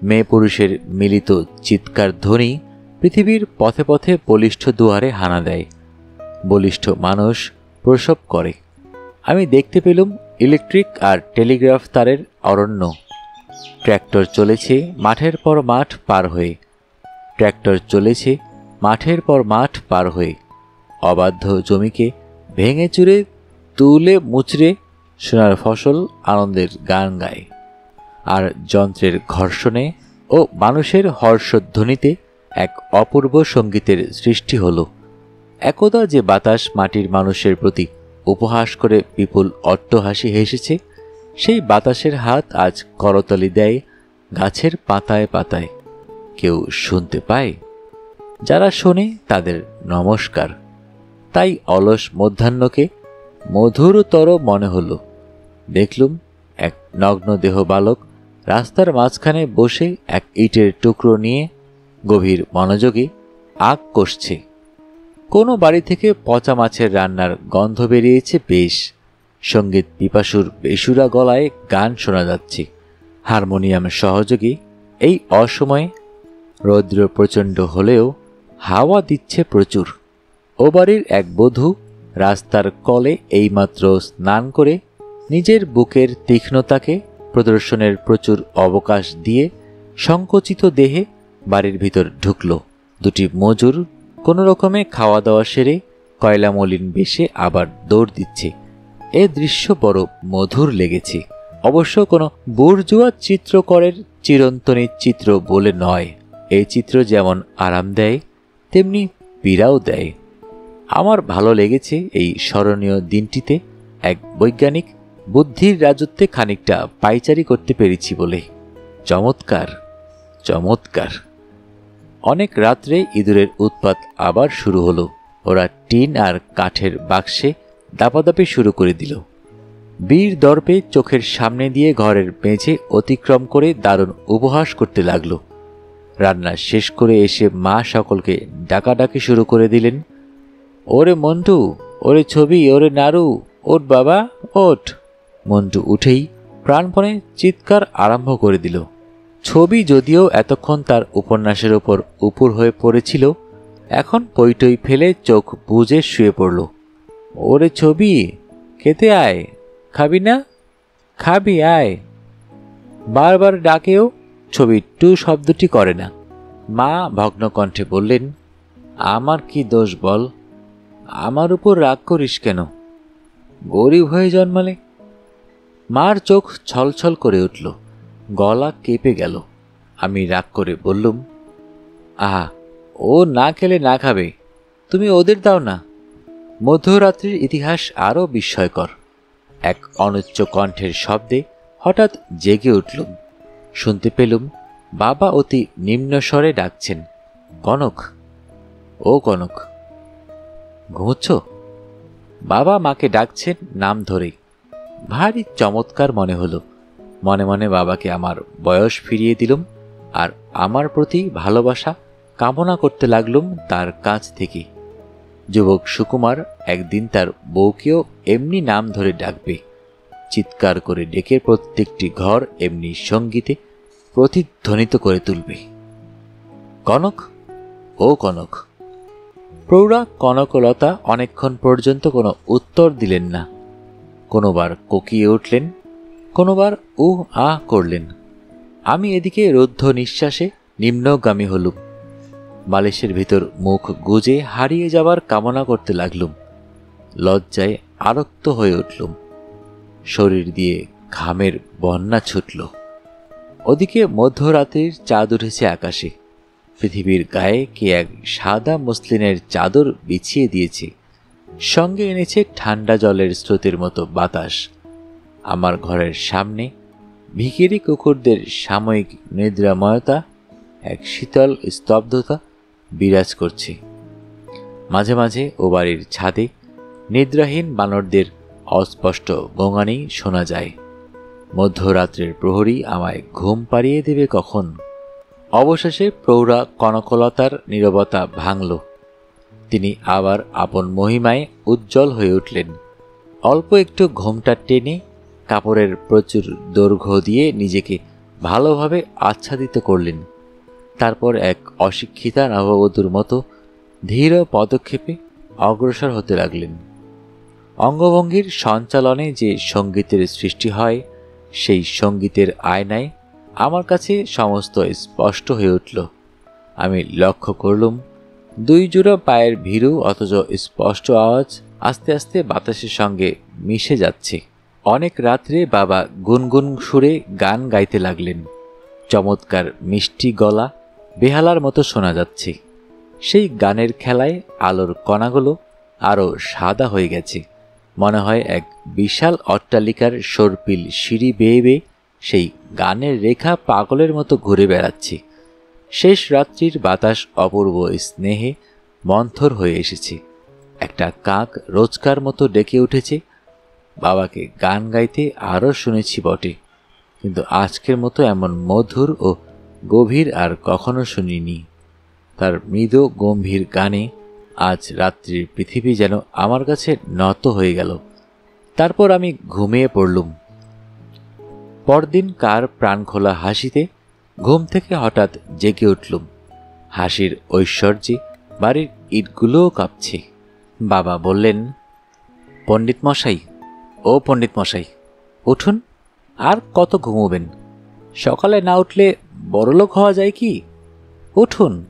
মেয়ে পুরুষের মিলিত চিৎকার ধ্বনি পৃথিবীর পথে পথে বলিষ্ঠ দুয়ারে হানা দেয়। বলিষ্ঠ মানুষ প্রসব করে। আমি দেখতে পেলুম ইলেকট্রিক আর টেলিগ্রাফ তারের অরণ্য। ট্র্যাক্টর চলেছে মাঠের পর মাঠ পার হয়ে, ট্র্যাক্টর চলেছে মাঠের পর মাঠ পার হয়ে। অবাধ্য জমিকে ভেঙে চুরে তুলে মুচড়ে সোনার ফসল আনন্দের গান গায়। আর যন্ত্রের ঘর্ষণে ও মানুষের হর্ষধ্বনিতে এক অপূর্ব সঙ্গীতের সৃষ্টি হল। একদা যে বাতাস মাটির মানুষের প্রতি উপহাস করে বিপুল অট্টহাসি হেসেছে, সেই বাতাসের হাত আজ করতালি দেয় গাছের পাতায় পাতায়। কেউ শুনতে পায়? যারা শোনে তাদের নমস্কার। তাই অলস মধ্যাহ্নকে মধুরতর মনে হল। দেখলুম এক নগ্ন দেহ বালক রাস্তার মাঝখানে বসে এক ইটের টুকরো নিয়ে গভীর মনোযোগে আগ কষছে। কোনো বাড়ি থেকে পচা মাছের রান্নার গন্ধ বেরিয়েছে বেশ। সঙ্গীত পিপাসুর বেসুরা গলায় গান শোনা যাচ্ছে। হারমোনিয়াম সহযোগী এই অসময়ে রৌদ্র প্রচণ্ড হলেও হাওয়া দিচ্ছে প্রচুর। ও বাড়ির এক বধূ রাস্তার কলে এইমাত্র স্নান করে নিজের বুকের তীক্ষ্ণতাকে প্রদর্শনের প্রচুর অবকাশ দিয়ে সংকুচিত দেহে বাড়ির ভিতর ঢুকল। দুটি মজুর কোনো রকমে খাওয়া দাওয়া সেরে কয়লা মলিন বেশে আবার দৌড় দিচ্ছে। এ দৃশ্য বড় মধুর লেগেছে। অবশ্য কোনো বুর্জুয়া চিত্রকরের চিরন্তনী চিত্র বলে নয়। এই চিত্র যেমন আরাম দেয় তেমনি পীড়াও দেয়। আমার ভালো লেগেছে এই স্মরণীয় দিনটিতে এক বৈজ্ঞানিক বুদ্ধির রাজত্বে খানিকটা পাইচারি করতে পেরেছি বলে। চমৎকার, চমৎকার। অনেক রাত্রে ইঁদুরের উৎপাত আবার শুরু হলো। ওরা টিন আর কাঠের বাক্সে দাপাদাপি শুরু করে দিল। বীর দর্পে চোখের সামনে দিয়ে ঘরের মেঝে অতিক্রম করে দারুণ উপহাস করতে লাগলো। রান্না শেষ করে এসে মা সকলকে ডাকাডাকি শুরু করে দিলেন। ওরে মন্টু, ওরে ছবি, ওরে নাড়ু, ওঠ বাবা ওঠ। মন্টু উঠেই প্রাণপণে চিৎকার আরম্ভ করে দিল। ছবি যদিও এতক্ষণ তার উপন্যাসের ওপর উপুর হয়ে পড়েছিল, এখন পইটই ফেলে চোখ বুজে শুয়ে পড়ল। ওরে ছবি, খেতে আয়, খাবি না? খাবি আয়। বারবার ডাকেও ছবি টু শব্দটি করে না। মা ভগ্ন কণ্ঠে বললেন, আমার কি দোষ বল? আমার উপর রাগ করিস কেন? গরিব হয়ে জন্মালে। মার চোখ ছলছল করে উঠল, গলা কেঁপে গেল। আমি রাগ করে বললুম, আহা, ও না খেলে না খাবে, তুমি ওদের দাও না। মধ্যরাত্রির ইতিহাস আরও বিস্ময়কর। এক অনুচ্চ কণ্ঠের শব্দে হঠাৎ জেগে উঠলুম। শুনতে পেলুম বাবা অতি নিম্ন স্বরে ডাকছেন, কনক, ও কনক, ঘুমোচ্ছ? বাবা মাকে ডাকছেন নাম ধরে। ভারী চমৎকার মনে হলো। মনে মনে বাবাকে আমার বয়স ফিরিয়ে দিলুম আর আমার প্রতি ভালোবাসা কামনা করতে লাগলুম তার কাছ থেকে। যুবক সুকুমার একদিন তার বউকেও এমনি নাম ধরে ডাকবে, চিৎকার করে ডেকে প্রত্যেকটি ঘর এমনি সঙ্গীতে প্রতিধ্বনিত করে তুলবে। কনক, ও কনক। প্রৌঢ়া কনকলতা অনেকক্ষণ পর্যন্ত কোনো উত্তর দিলেন না। কোনোবার কোকিয়ে উঠলেন, কোনোবার আ করলেন। আমি এদিকে রুদ্ধ নিঃশ্বাসে নিম্নগামী হলুম। বালিশের ভিতর মুখ গুজে হারিয়ে যাবার কামনা করতে লাগলুম। লজ্জায় আরক্ত হয়ে উঠলুম। শরীর দিয়ে ঘামের বন্যা ছুটল। ওদিকে মধ্যরাতের চাঁদ উঠেছে আকাশে। পৃথিবীর গায়ে কে এক সাদা মসলিনের চাদর বিছিয়ে দিয়েছে, সঙ্গে এনেছে ঠান্ডা জলের স্রোতের মতো বাতাস। আমার ঘরের সামনে ভিখিরি কুকুরদের সাময়িক নিদ্রাময়তা, এক শীতল স্তব্ধতা বিরাজ করছে। মাঝে মাঝে ও বাড়ির ছাদে নিদ্রাহীন বানরদের অস্পষ্ট গোঙানি শোনা যায়। মধ্যরাত্রের প্রহরী আমায় ঘুম পাড়িয়ে দেবে কখন? অবশেষে প্রৌঢ়া কনকলতার নীরবতা ভাঙল। তিনি আবার আপন মহিমায় উজ্জ্বল হয়ে উঠলেন। অল্প একটু ঘোমটা টেনে কাপড়ের প্রচুর দৈর্ঘ্য দিয়ে নিজেকে ভালোভাবে আচ্ছাদিত করলেন। তারপর এক অশিক্ষিতা নববধূর মতো ধীর পদক্ষেপে অগ্রসর হতে লাগলেন। অঙ্গভঙ্গির সঞ্চালনে যে সঙ্গীতের সৃষ্টি হয়, সেই সঙ্গীতের আয়নায় আমার কাছে সমস্ত স্পষ্ট হয়ে উঠল। আমি লক্ষ্য করলুম, দুই জোড়া পায়ের ভীরু অথচ স্পষ্ট আওয়াজ আস্তে আস্তে বাতাসের সঙ্গে মিশে যাচ্ছে। অনেক রাত্রে বাবা গুনগুন সুরে গান গাইতে লাগলেন। চমৎকার মিষ্টি গলা বেহালার মতো শোনা যাচ্ছে। সেই গানের খেলায় আলোর কণাগুলো আরও সাদা হয়ে গেছে। মনে হয় এক বিশাল অট্টালিকার সর্পিল সিঁড়ি বেয়ে বেয়ে সেই গানের রেখা পাগলের মতো ঘুরে বেড়াচ্ছে। শেষ রাত্রির বাতাস অপূর্ব স্নেহে মন্থর হয়ে এসেছে। একটা কাক রোজকার মতো ডেকে উঠেছে। বাবাকে গান গাইতে আরও শুনেছি বটে, কিন্তু আজকের মতো এমন মধুর ও গভীর আর কখনো শুনিনি। তার মৃদু গম্ভীর গানে আজ রাত্রির পৃথিবী যেন আমার কাছে নত হয়ে গেল। তারপর আমি ঘুমিয়ে পড়লুম। পরদিন কার প্রাণখোলা হাসিতে ঘুম থেকে হঠাৎ জেগে উঠলুম। হাসির ঐশ্বর্যে বাড়ির ইটগুলোও কাঁপছে। বাবা বললেন, পণ্ডিত মশাই, ও পণ্ডিত মশাই, উঠুন, আর কত ঘুমোবেন? সকালে না উঠলে বড়লোক হওয়া যায় কি? উঠুন।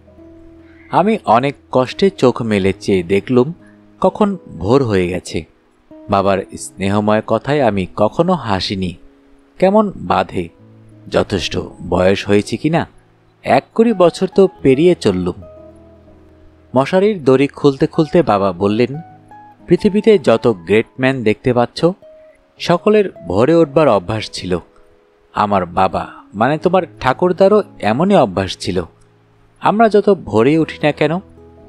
আমি অনেক কষ্টে চোখ মেলে চেয়ে দেখলুম কখন ভোর হয়ে গেছে। বাবার স্নেহময় কথায় আমি কখনো হাসিনি। কেমন বাধে, যথেষ্ট বয়স হয়েছে কিনা, 21 বছর তো পেরিয়ে চললুম। মশারির দড়ি খুলতে খুলতে বাবা বললেন, পৃথিবীতে যত গ্রেটম্যান দেখতে পাচ্ছ, সকলের ভোরে উঠবার অভ্যাস ছিল। আমার বাবা মানে তোমার ঠাকুরদারও এমনই অভ্যাস ছিল। আমরা যত ভোরে উঠি না কেন,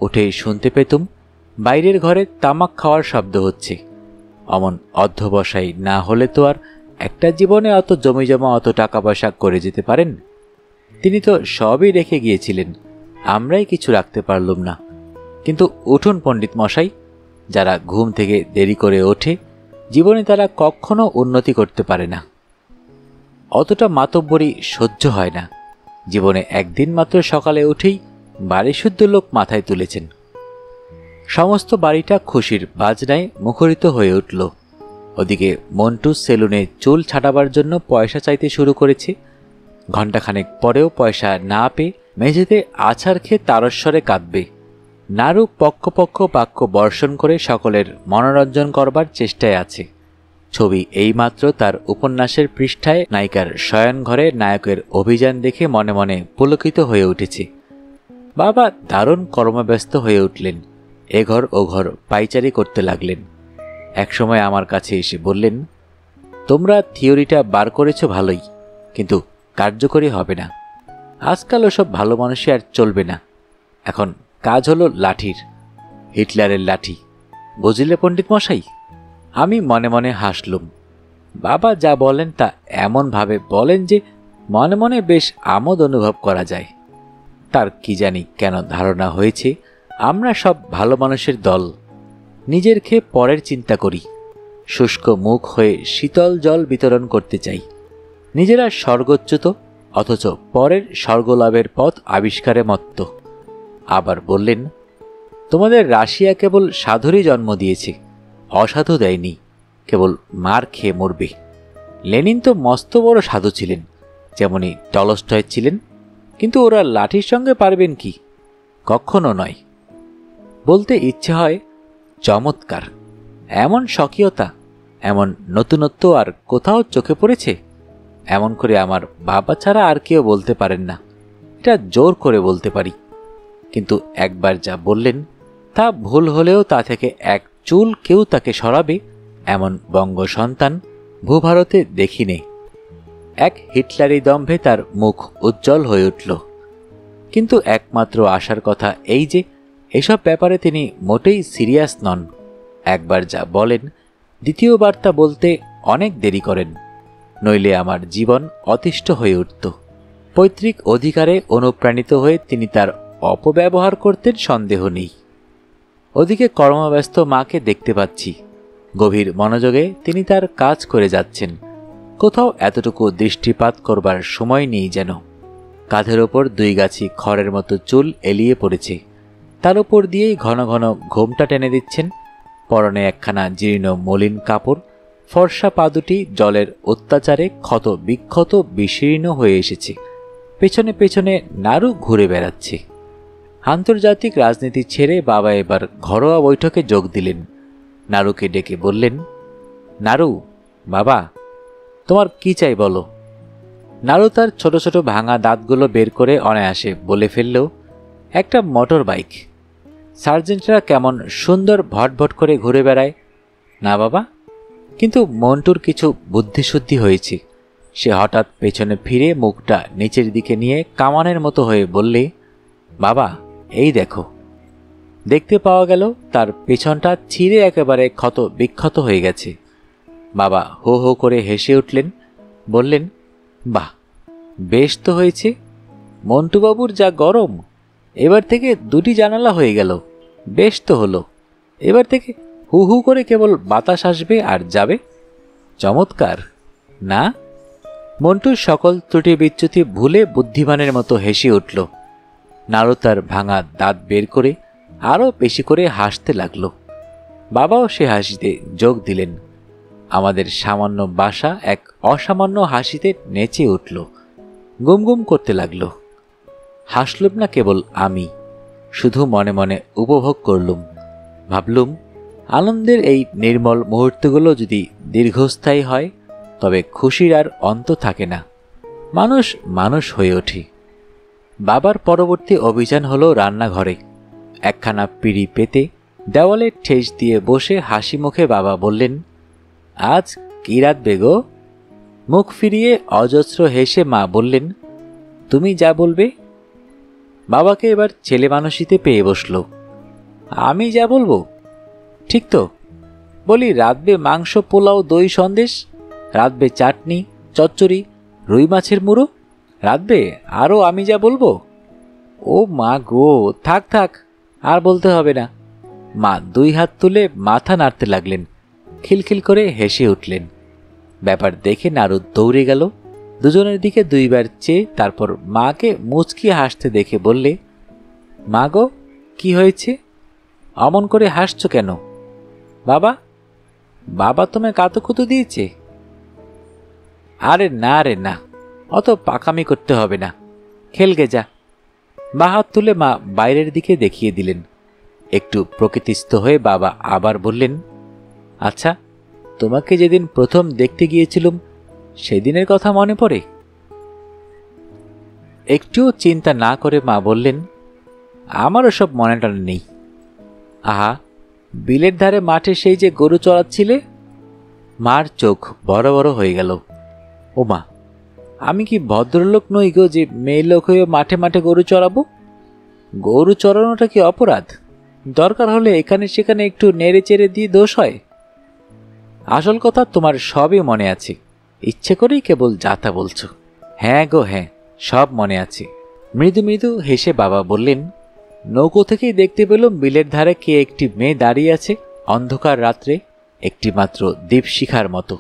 উঠেই শুনতে পেতুম বাইরের ঘরে তামাক খাওয়ার শব্দ হচ্ছে। অমন অধ্যবসায়ী না হলে তো আর একটা জীবনে অত জমিজমা অত টাকা পয়সা করে যেতে পারেন? তিনি তো সবই রেখে গিয়েছিলেন, আমরাই কিছু রাখতে পারলুম না। কিন্তু উঠুন পণ্ডিত মশাই, যারা ঘুম থেকে দেরি করে ওঠে জীবনে তারা কখনো উন্নতি করতে পারে না। অতটা মাতব্বরি সহ্য হয় না। জীবনে একদিন মাত্র সকালে উঠেই বাড়ি শুদ্ধ লোক মাথায় তুলেছেন। সমস্ত বাড়িটা খুশির বাজনায় মুখরিত হয়ে উঠল। ওদিকে মন্টু সেলুনে চুল ছাটাবার জন্য পয়সা চাইতে শুরু করেছে। ঘণ্টাখানেক পরেও পয়সা না পেয়ে মেঝেতে আছাড় খেয়ে তারস্বরে কাঁদবে। নারু পক্ষ পক্ষ বাক্য বর্ষণ করে সকলের মনোরঞ্জন করবার চেষ্টায় আছে। ছবি এইমাত্র তার উপন্যাসের পৃষ্ঠায় নায়িকার শয়নঘরে নায়কের অভিযান দেখে মনে মনে পুলকিত হয়ে উঠেছে। বাবা দারুণ কর্মব্যস্ত হয়ে উঠলেন। এ ঘর ও ঘর পাইচারি করতে লাগলেন। একসময় আমার কাছে এসে বললেন, তোমরা থিওরিটা বার করেছ ভালোই, কিন্তু কার্যকরী হবে না। আজকাল ওসব ভালো মানুষই আর চলবে না। এখন কাজ হলো লাঠির, হিটলারের লাঠি। বুঝলে পণ্ডিত মশাই? আমি মনে মনে হাসলুম। বাবা যা বলেন তা এমনভাবে বলেন যে মনে মনে বেশ আমোদ অনুভব করা যায়। তার কি জানি কেন ধারণা হয়েছে আমরা সব ভালো মানুষের দল। নিজের খেয়ে পরের চিন্তা করি, শুষ্ক মুখ হয়ে শীতল জল বিতরণ করতে চাই। নিজেরা স্বর্গচ্যুত, অথচ পরের স্বর্গলাভের পথ আবিষ্কারে মত্ত। আবার বললেন, তোমাদের রাশিয়া কেবল সাধুরই জন্ম দিয়েছে, অসাধু দেয়নি, কেবল মার খেয়ে মরবে। লেনিন তো মস্ত বড় সাধু ছিলেন, যেমনি টলস্টয় ছিলেন, কিন্তু ওরা লাঠির সঙ্গে পারবেন কি? কখনো নয়। বলতে ইচ্ছে হয়, চমৎকার! এমন স্বকীয়তা, এমন নতুনত্ব আর কোথাও চোখে পড়েছে? এমন করে আমার বাবা ছাড়া আর কেউ বলতে পারেন না। এটা জোর করে বলতে পারি। কিন্তু একবার যা বললেন তা ভুল হলেও তা থেকে এক চুল কেউ তাকে সরাবে এমন বঙ্গ সন্তান ভূভারতে দেখিনি। এক হিটলারি দম্ভে তার মুখ উজ্জ্বল হয়ে উঠল। কিন্তু একমাত্র আশার কথা এই যে এসব ব্যাপারে তিনি মোটেই সিরিয়াস নন। একবার যা বলেন দ্বিতীয়বার তা বলতে অনেক দেরি করেন, নইলে আমার জীবন অতিষ্ঠ হয়ে উঠত। পৈতৃক অধিকারে অনুপ্রাণিত হয়ে তিনি তার অপব্যবহার করতেন, সন্দেহ নেই। ওদিকে কর্মব্যস্ত মাকে দেখতে পাচ্ছি, গভীর মনোযোগে তিনি তার কাজ করে যাচ্ছেন। কোথাও এতটুকু দৃষ্টিপাত করবার সময় নেই যেন। কাঁধের ওপর 2 গাছি খড়ের মতো চুল এলিয়ে পড়েছে, তার উপর দিয়েই ঘন ঘন ঘোমটা টেনে দিচ্ছেন। পরনে একখানা জীর্ণ মলিন কাপড়, ফর্সা পা দুটি জলের অত্যাচারে ক্ষত বিক্ষত বিশীর্ণ হয়ে এসেছে। পেছনে পেছনে নাড়ু ঘুরে বেড়াচ্ছে। আন্তর্জাতিক রাজনীতি ছেড়ে বাবা এবার ঘরোয়া বৈঠকে যোগ দিলেন। নাড়ুকে ডেকে বললেন, নাড়ু বাবা, তোমার কি চাই বলো। নাড়ু তার ছোট ছোট ভাঙা দাঁতগুলো বের করে অনায়াসে বলে ফেলল, একটা মোটর বাইক। সার্জেন্টরা কেমন সুন্দর ভটভট করে ঘুরে বেড়ায় না বাবা? কিন্তু মন্টুর কিছু বুদ্ধিশুদ্ধি হয়েছে। সে হঠাৎ পেছনে ফিরে মুখটা নিচের দিকে নিয়ে কামানের মতো হয়ে বললে, বাবা এই দেখো। দেখতে পাওয়া গেল তার পেছনটা ছিঁড়ে একেবারে ক্ষত বিক্ষত হয়ে গেছে। বাবা হো হো করে হেসে উঠলেন, বললেন, বাহ, বেশ তো হয়েছে। মন্টুবাবুর যা গরম, এবার থেকে 2টি জানালা হয়ে গেল। বেশ তো হলো। এবার থেকে হু হু করে কেবল বাতাস আসবে আর যাবে। চমৎকার না? মন্টুর সকল ত্রুটি বিচ্যুতি ভুলে বুদ্ধিমানের মতো হেসে উঠল। নাড়ু তার ভাঙা দাঁত বের করে আরও বেশি করে হাসতে লাগল। বাবাও সে হাসিতে যোগ দিলেন। আমাদের সামান্য বাসা এক অসামান্য হাসিতে নেচে উঠল, গুমগুম করতে লাগল। হাসলুম না কেবল আমি, শুধু মনে মনে উপভোগ করলুম। ভাবলুম, আনন্দের এই নির্মল মুহূর্তগুলো যদি দীর্ঘস্থায়ী হয় তবে খুশির আর অন্ত থাকে না, মানুষ মানুষ হয়ে ওঠে। বাবার পরবর্তী অভিযান হলো রান্নাঘরে। একখানা পিঁড়ি পেতে দেওয়ালে ঠেস দিয়ে বসে হাসি মুখে বাবা বললেন, আজ কি রাঁধবে গো? মুখ ফিরিয়ে অজস্র হেসে মা বললেন, তুমি যা বলবে। বাবাকে এবার ছেলে মানুষিতে পেয়ে বসল। আমি যা বলবো ঠিক তো? বলি, রাঁধবে মাংস, পোলাও, দই সন্দেশ, রাঁধবে চাটনি, চচ্চড়ি, রুই মাছের মুড়ো, রাঁধবে আরও আমি যা বলবো। ও মা গো, থাক থাক, আর বলতে হবে না। মা 2 হাত তুলে মাথা নাড়তে লাগলেন, খিলখিল করে হেসে উঠলেন। ব্যাপার দেখে নাড়ু দৌড়ে গেল, দুজনের দিকে 2 বার চেয়ে তারপর মাকে মুচকি হাসতে দেখে বললে, মা গো, কি হয়েছে? অমন করে হাসছো কেন? বাবা বাবা তোমায় কাতুকুতু দিয়েছে? আরে না রে না, অত পাকামি করতে হবে না, খেলগে যা। বাহাত তুলে মা বাইরের দিকে দেখিয়ে দিলেন। একটু প্রকৃতিস্থ হয়ে বাবা আবার বললেন, আচ্ছা, তোমাকে যেদিন প্রথম দেখতে গিয়েছিলাম সেদিনের কথা মনে পড়ে? একটুও চিন্তা না করে মা বললেন, আমারও সব মনে টানে নেই। আহা, বিলের ধারে মাঠে সেই যে গরু চড়াচ্ছিলে। মার চোখ বড় বড় হয়ে গেল। ও মা, আমি কি ভদ্রলোক নই গো যে মেয়ে লোক হয়ে মাঠে মাঠে গরু চড়াবো? গরু চড়ানোটা কি অপরাধ? দরকার হলে এখানে সেখানে একটু নেড়ে চেড়ে দিয়ে দোষ হয়? আসল কথা তোমার সবই মনে আছে, ইচ্ছে করেই কেবল যাতা বলছো। হ্যাঁ গো হ্যাঁ, সব মনে আছে। মৃদু মৃদু হেসে বাবা বললেন, নৌকো থেকেই দেখতে পেলাম বিলের ধারে কে একটি মেয়ে দাঁড়িয়ে আছে, অন্ধকার রাত্রে একটিমাত্র দীপশিখার মতো।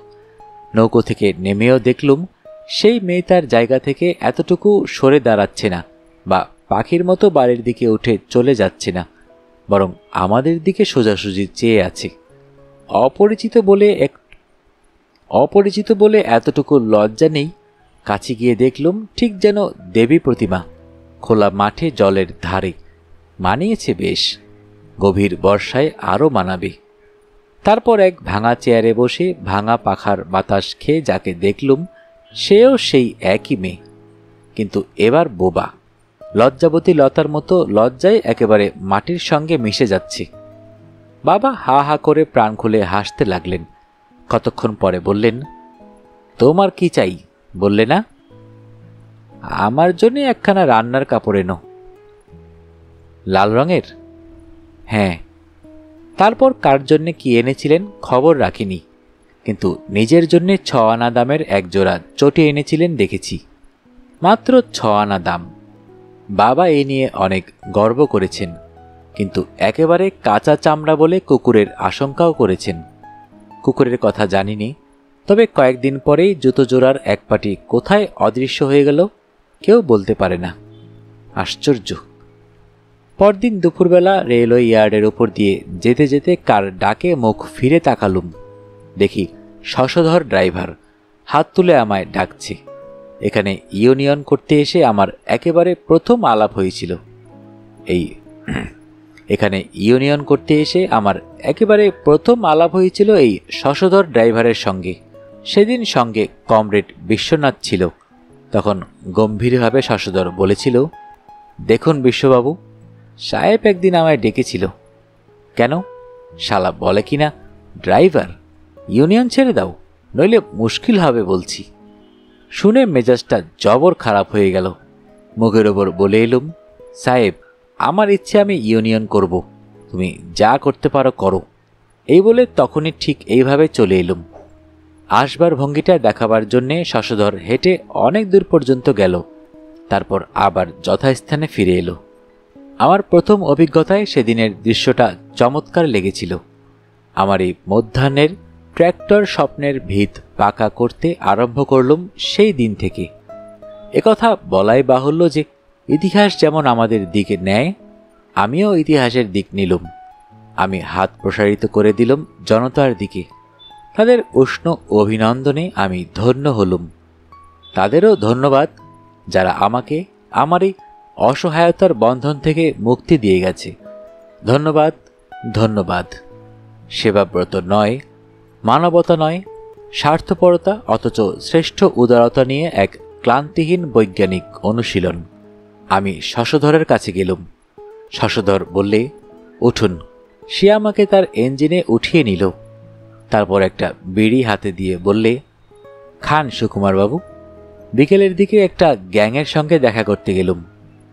নৌকো থেকে নেমেও দেখলুম সেই মেয়ে তার জায়গা থেকে এতটুকু সরে দাঁড়াচ্ছে না বা পাখির মতো বাড়ির দিকে উঠে চলে যাচ্ছে না, বরং আমাদের দিকে সোজাসুজি চেয়ে আছে। অপরিচিত বলে এতটুকু লজ্জা নেই। কাছে গিয়ে দেখলুম ঠিক যেন দেবী প্রতিমা, খোলা মাঠে জলের ধারে। মানিয়েছে বেশ, গভীর বর্ষায় আরও মানাবে। তারপর এক ভাঙা চেয়ারে বসে ভাঙা পাখার বাতাস খেয়ে যাকে দেখলুম সেও সেই একই মেয়ে, কিন্তু এবার বোবা, লজ্জাবতী লতার মতো লজ্জায় একেবারে মাটির সঙ্গে মিশে যাচ্ছে। বাবা হা হা করে প্রাণ খুলে হাসতে লাগলেন। কতক্ষণ পরে বললেন, তোমার কি চাই বললে না? আমার জন্য একখানা রান্নার কাপড় এনো। লাল রঙের? হ্যাঁ। তারপর কার জন্যে কি এনেছিলেন খবর রাখিনি, কিন্তু নিজের জন্যে 6 আনা দামের একজোড়া চটি এনেছিলেন দেখেছি। মাত্র 6 আনা দাম। বাবা এই নিয়ে অনেক গর্ব করেছেন, কিন্তু একেবারে কাঁচা চামড়া বলে কুকুরের আশঙ্কাও করেছেন। কুকুরের কথা জানিনি, তবে কয়েকদিন পরেই জুতো জোড়ার এক পাটি কোথায় অদৃশ্য হয়ে গেল কেউ বলতে পারে না। আশ্চর্য। পরদিন দুপুরবেলা রেলওয়ে ইয়ার্ডের উপর দিয়ে যেতে যেতে কার ডাকে মুখ ফিরে তাকালুম। দেখি শশধর ড্রাইভার হাত তুলে আমায় ডাকছে। এখানে ইউনিয়ন করতে এসে আমার একেবারে প্রথম আলাপ হয়েছিল এই শশধর ড্রাইভারের সঙ্গে। সেদিন সঙ্গে কমরেড বিশ্বনাথ ছিল। তখন গম্ভীরভাবে শশধর বলেছিল, দেখুন বিশ্ববাবু, সাহেব একদিন আমায় ডেকেছিল। কেন? শালা বলে কিনা, ড্রাইভার, ইউনিয়ন ছেড়ে দাও, নইলে মুশকিল হবে বলছি। শুনে মেজাজটা জবর খারাপ হয়ে গেল। মুখের ওপর বলে এলুম, সাহেব, আমার ইচ্ছে আমি ইউনিয়ন করব, তুমি যা করতে পারো করো। এই বলে তখনই ঠিক এইভাবে চলে এলুম। আসবার ভঙ্গিটা দেখাবার জন্যে শশধর হেঁটে অনেক দূর পর্যন্ত গেল, তারপর আবার যথাস্থানে ফিরে এলো। আমার প্রথম অভিজ্ঞতায় সেদিনের দৃশ্যটা চমৎকার লেগেছিল। আমার এই মধ্যাহ্নের ট্র্যাক্টর স্বপ্নের ভিত পাকা করতে আরম্ভ করলুম সেই দিন থেকে। একথা বলাই বাহুল্য যে ইতিহাস যেমন আমাদের দিকে নেয়, আমিও ইতিহাসের দিক নিলুম। আমি হাত প্রসারিত করে দিলুম জনতার দিকে। তাদের উষ্ণ অভিনন্দনে আমি ধন্য হলুম। তাদেরও ধন্যবাদ, যারা আমাকে আমার এই অসহায়তার বন্ধন থেকে মুক্তি দিয়ে গেছে। ধন্যবাদ, ধন্যবাদ। সেবাব্রত নয়, মানবতা নয়, স্বার্থপরতা অথচ শ্রেষ্ঠ উদারতা নিয়ে এক ক্লান্তিহীন বৈজ্ঞানিক অনুশীলন। আমি শশধরের কাছে গেলুম। শশধর বললে, উঠুন। সে আমাকে তার ইঞ্জিনে উঠিয়ে নিল। তারপর একটা বিড়ি হাতে দিয়ে বললে, খান সুকুমারবাবু। বিকেলের দিকে একটা গ্যাংয়ের সঙ্গে দেখা করতে গেলুম।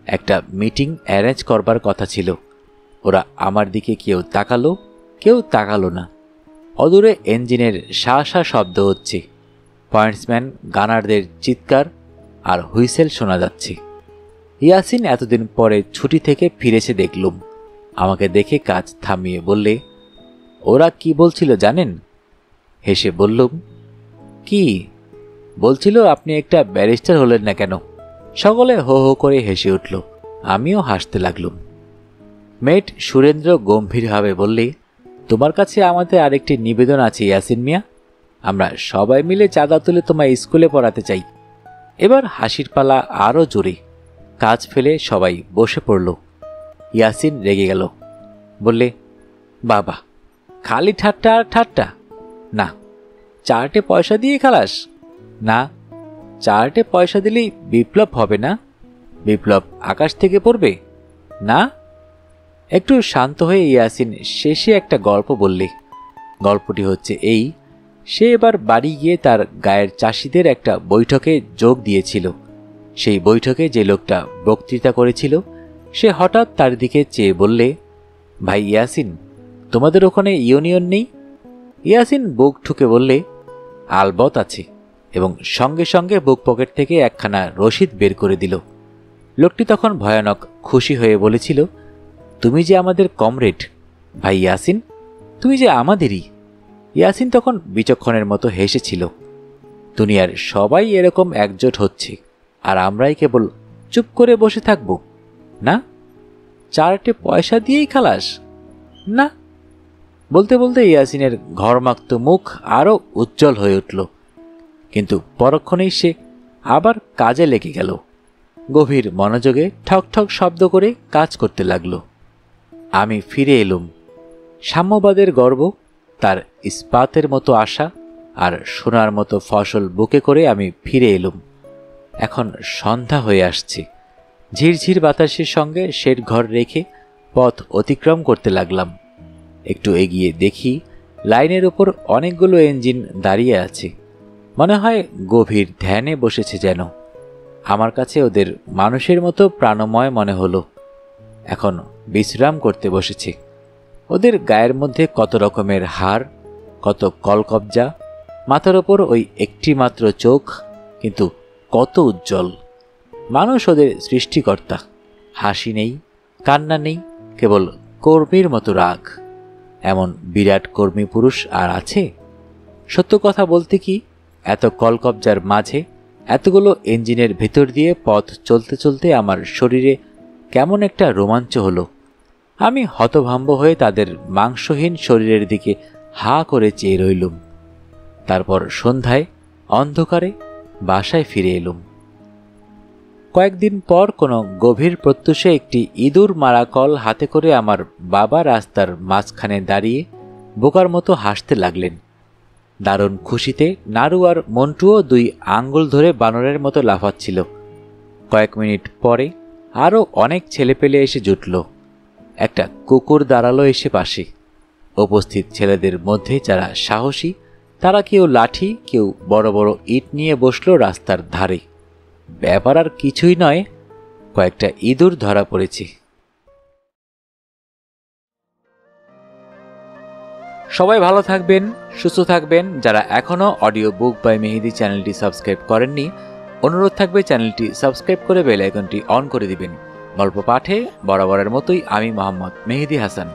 একটা মিটিং অ্যারেঞ্জ করবার কথা ছিল। ওরা আমার দিকে কেউ তাকালো, কেউ তাকালো না। অদূরে ইঞ্জিনের শা শা শব্দ হচ্ছে, পয়েন্টসম্যান গানারদের চিৎকার আর হুইসেল শোনা যাচ্ছে। ইয়াসিন এতদিন পরে ছুটি থেকে ফিরেছে দেখলুম। আমাকে দেখে কাজ থামিয়ে বললে, ওরা কি বলছিল জানেন? হেসে বললুম, কি বলছিল? আপনি একটা ব্যারিস্টার হলেন না কেন? সকলে হো হো করে হেসে উঠল। আমিও হাসতে লাগলুম। মেট সুরেন্দ্র গম্ভীরভাবে বললে, তোমার কাছে আমাদের আরেকটি নিবেদন আছে ইয়াসিন মিয়া। আমরা সবাই মিলে চাঁদা তুলে তোমায় স্কুলে পড়াতে চাই। এবার হাসির পালা আরও জোরে। কাজ ফেলে সবাই বসে পড়ল। ইয়াসিন রেগে গেল, বললে, বাবা, খালি ঠাট্টা আর ঠাট্টা? না। 4টে পয়সা দিয়ে খালাস? না। 4টে পয়সা দিলেই বিপ্লব হবে না? বিপ্লব আকাশ থেকে পড়বে না? একটু শান্ত হয়ে ইয়াসিন শেষে একটা গল্প বললে। গল্পটি হচ্ছে এই, সে এবার বাড়ি গিয়ে তার গায়ের চাষিদের একটা বৈঠকে যোগ দিয়েছিল। সেই বৈঠকে যে লোকটা বক্তৃতা করেছিল সে হঠাৎ তার দিকে চেয়ে বললে, ভাই ইয়াসিন, তোমাদের ওখানে ইউনিয়ন নেই? ইয়াসিন বুক ঠুকে বললে, আলবত আছে, এবং সঙ্গে সঙ্গে বুক পকেট থেকে একখানা রসিদ বের করে দিল। লোকটি তখন ভয়ানক খুশি হয়ে বলেছিল, তুমি যে আমাদের কমরেড ভাই ইয়াসিন, তুমি যে আমাদেরই। ইয়াসিন তখন বিচক্ষণের মতো হেসেছিল। দুনিয়ার সবাই এরকম একজোট হচ্ছে, আর আমরাই কেবল চুপ করে বসে থাকব? না, 4টে পয়সা দিয়েই খালাস? না। বলতে বলতে ইয়াসিনের ঘরমাক্ত মুখ আরও উজ্জ্বল হয়ে উঠল, কিন্তু পরক্ষণেই সে আবার কাজে লেগে গেল। গভীর মনোযোগে ঠক ঠক শব্দ করে কাজ করতে লাগল। আমি ফিরে এলুম। সাম্যবাদের গর্ব, তার ইস্পাতের মতো আশা আর সোনার মতো ফসল বুকে করে আমি ফিরে এলুম। এখন সন্ধ্যা হয়ে আসছে। ঝিরঝির বাতাসের সঙ্গে শেড ঘর রেখে পথ অতিক্রম করতে লাগলাম। একটু এগিয়ে দেখি লাইনের ওপর অনেকগুলো ইঞ্জিন দাঁড়িয়ে আছে। মনে হয় গভীর ধ্যানে বসেছে যেন। আমার কাছে ওদের মানুষের মতো প্রাণময় মনে হলো। এখন বিশ্রাম করতে বসেছে। ওদের গায়ের মধ্যে কত রকমের হাড়, কত কলকবজা, মাথার ওপর ওই একটি মাত্র চোখ, কিন্তু কত উজ্জ্বল। মানুষ ওদের সৃষ্টিকর্তা। হাসি নেই, কান্না নেই, কেবল কর্মীর মতো রাগ। এমন বিরাট কর্মী পুরুষ আর আছে? সত্য কথা বলতে কি, এত কলকবজার মাঝে এতগুলো ইঞ্জিনের ভেতর দিয়ে পথ চলতে চলতে আমার শরীরে কেমন একটা রোমাঞ্চ হলো। আমি হতভম্ব হয়ে তাদের মাংসহীন শরীরের দিকে হা করে চেয়ে রইলুম। তারপর সন্ধ্যায় অন্ধকারে বাসায় ফিরে এলুম। কয়েকদিন পর কোনো গভীর প্রত্যুষে একটি ইঁদুর মারা কল হাতে করে আমার বাবা রাস্তার মাঝখানে দাঁড়িয়ে বোকার মতো হাসতে লাগলেন। দারুণ খুশিতে নাড়ু আর মন্টুও 2 আঙ্গুল ধরে বানরের মতো লাফাচ্ছিল। কয়েক মিনিট পরে আরও অনেক ছেলেপেলে এসে জুটল। একটা কুকুর দাঁড়ালো এসে পাশে। উপস্থিত ছেলেদের মধ্যে যারা সাহসী, তারা কেউ লাঠি, কেউ বড় বড় ইট নিয়ে বসলো রাস্তার ধারে। ব্যাপার আর কিছুই নয়, কয়েকটা ইঁদুর ধরা পড়েছে। সবাই ভালো থাকবেন, সুস্থ থাকবেন। যারা এখনও অডিও বুক বাই মেহেদি চ্যানেলটি সাবস্ক্রাইব করেননি, অনুরোধ থাকবে চ্যানেলটি সাবস্ক্রাইব করে বেল আইকনটি অন করে দিবেন। গল্প পাঠে বরাবরের মতোই আমি মোহাম্মদ মেহেদি হাসান।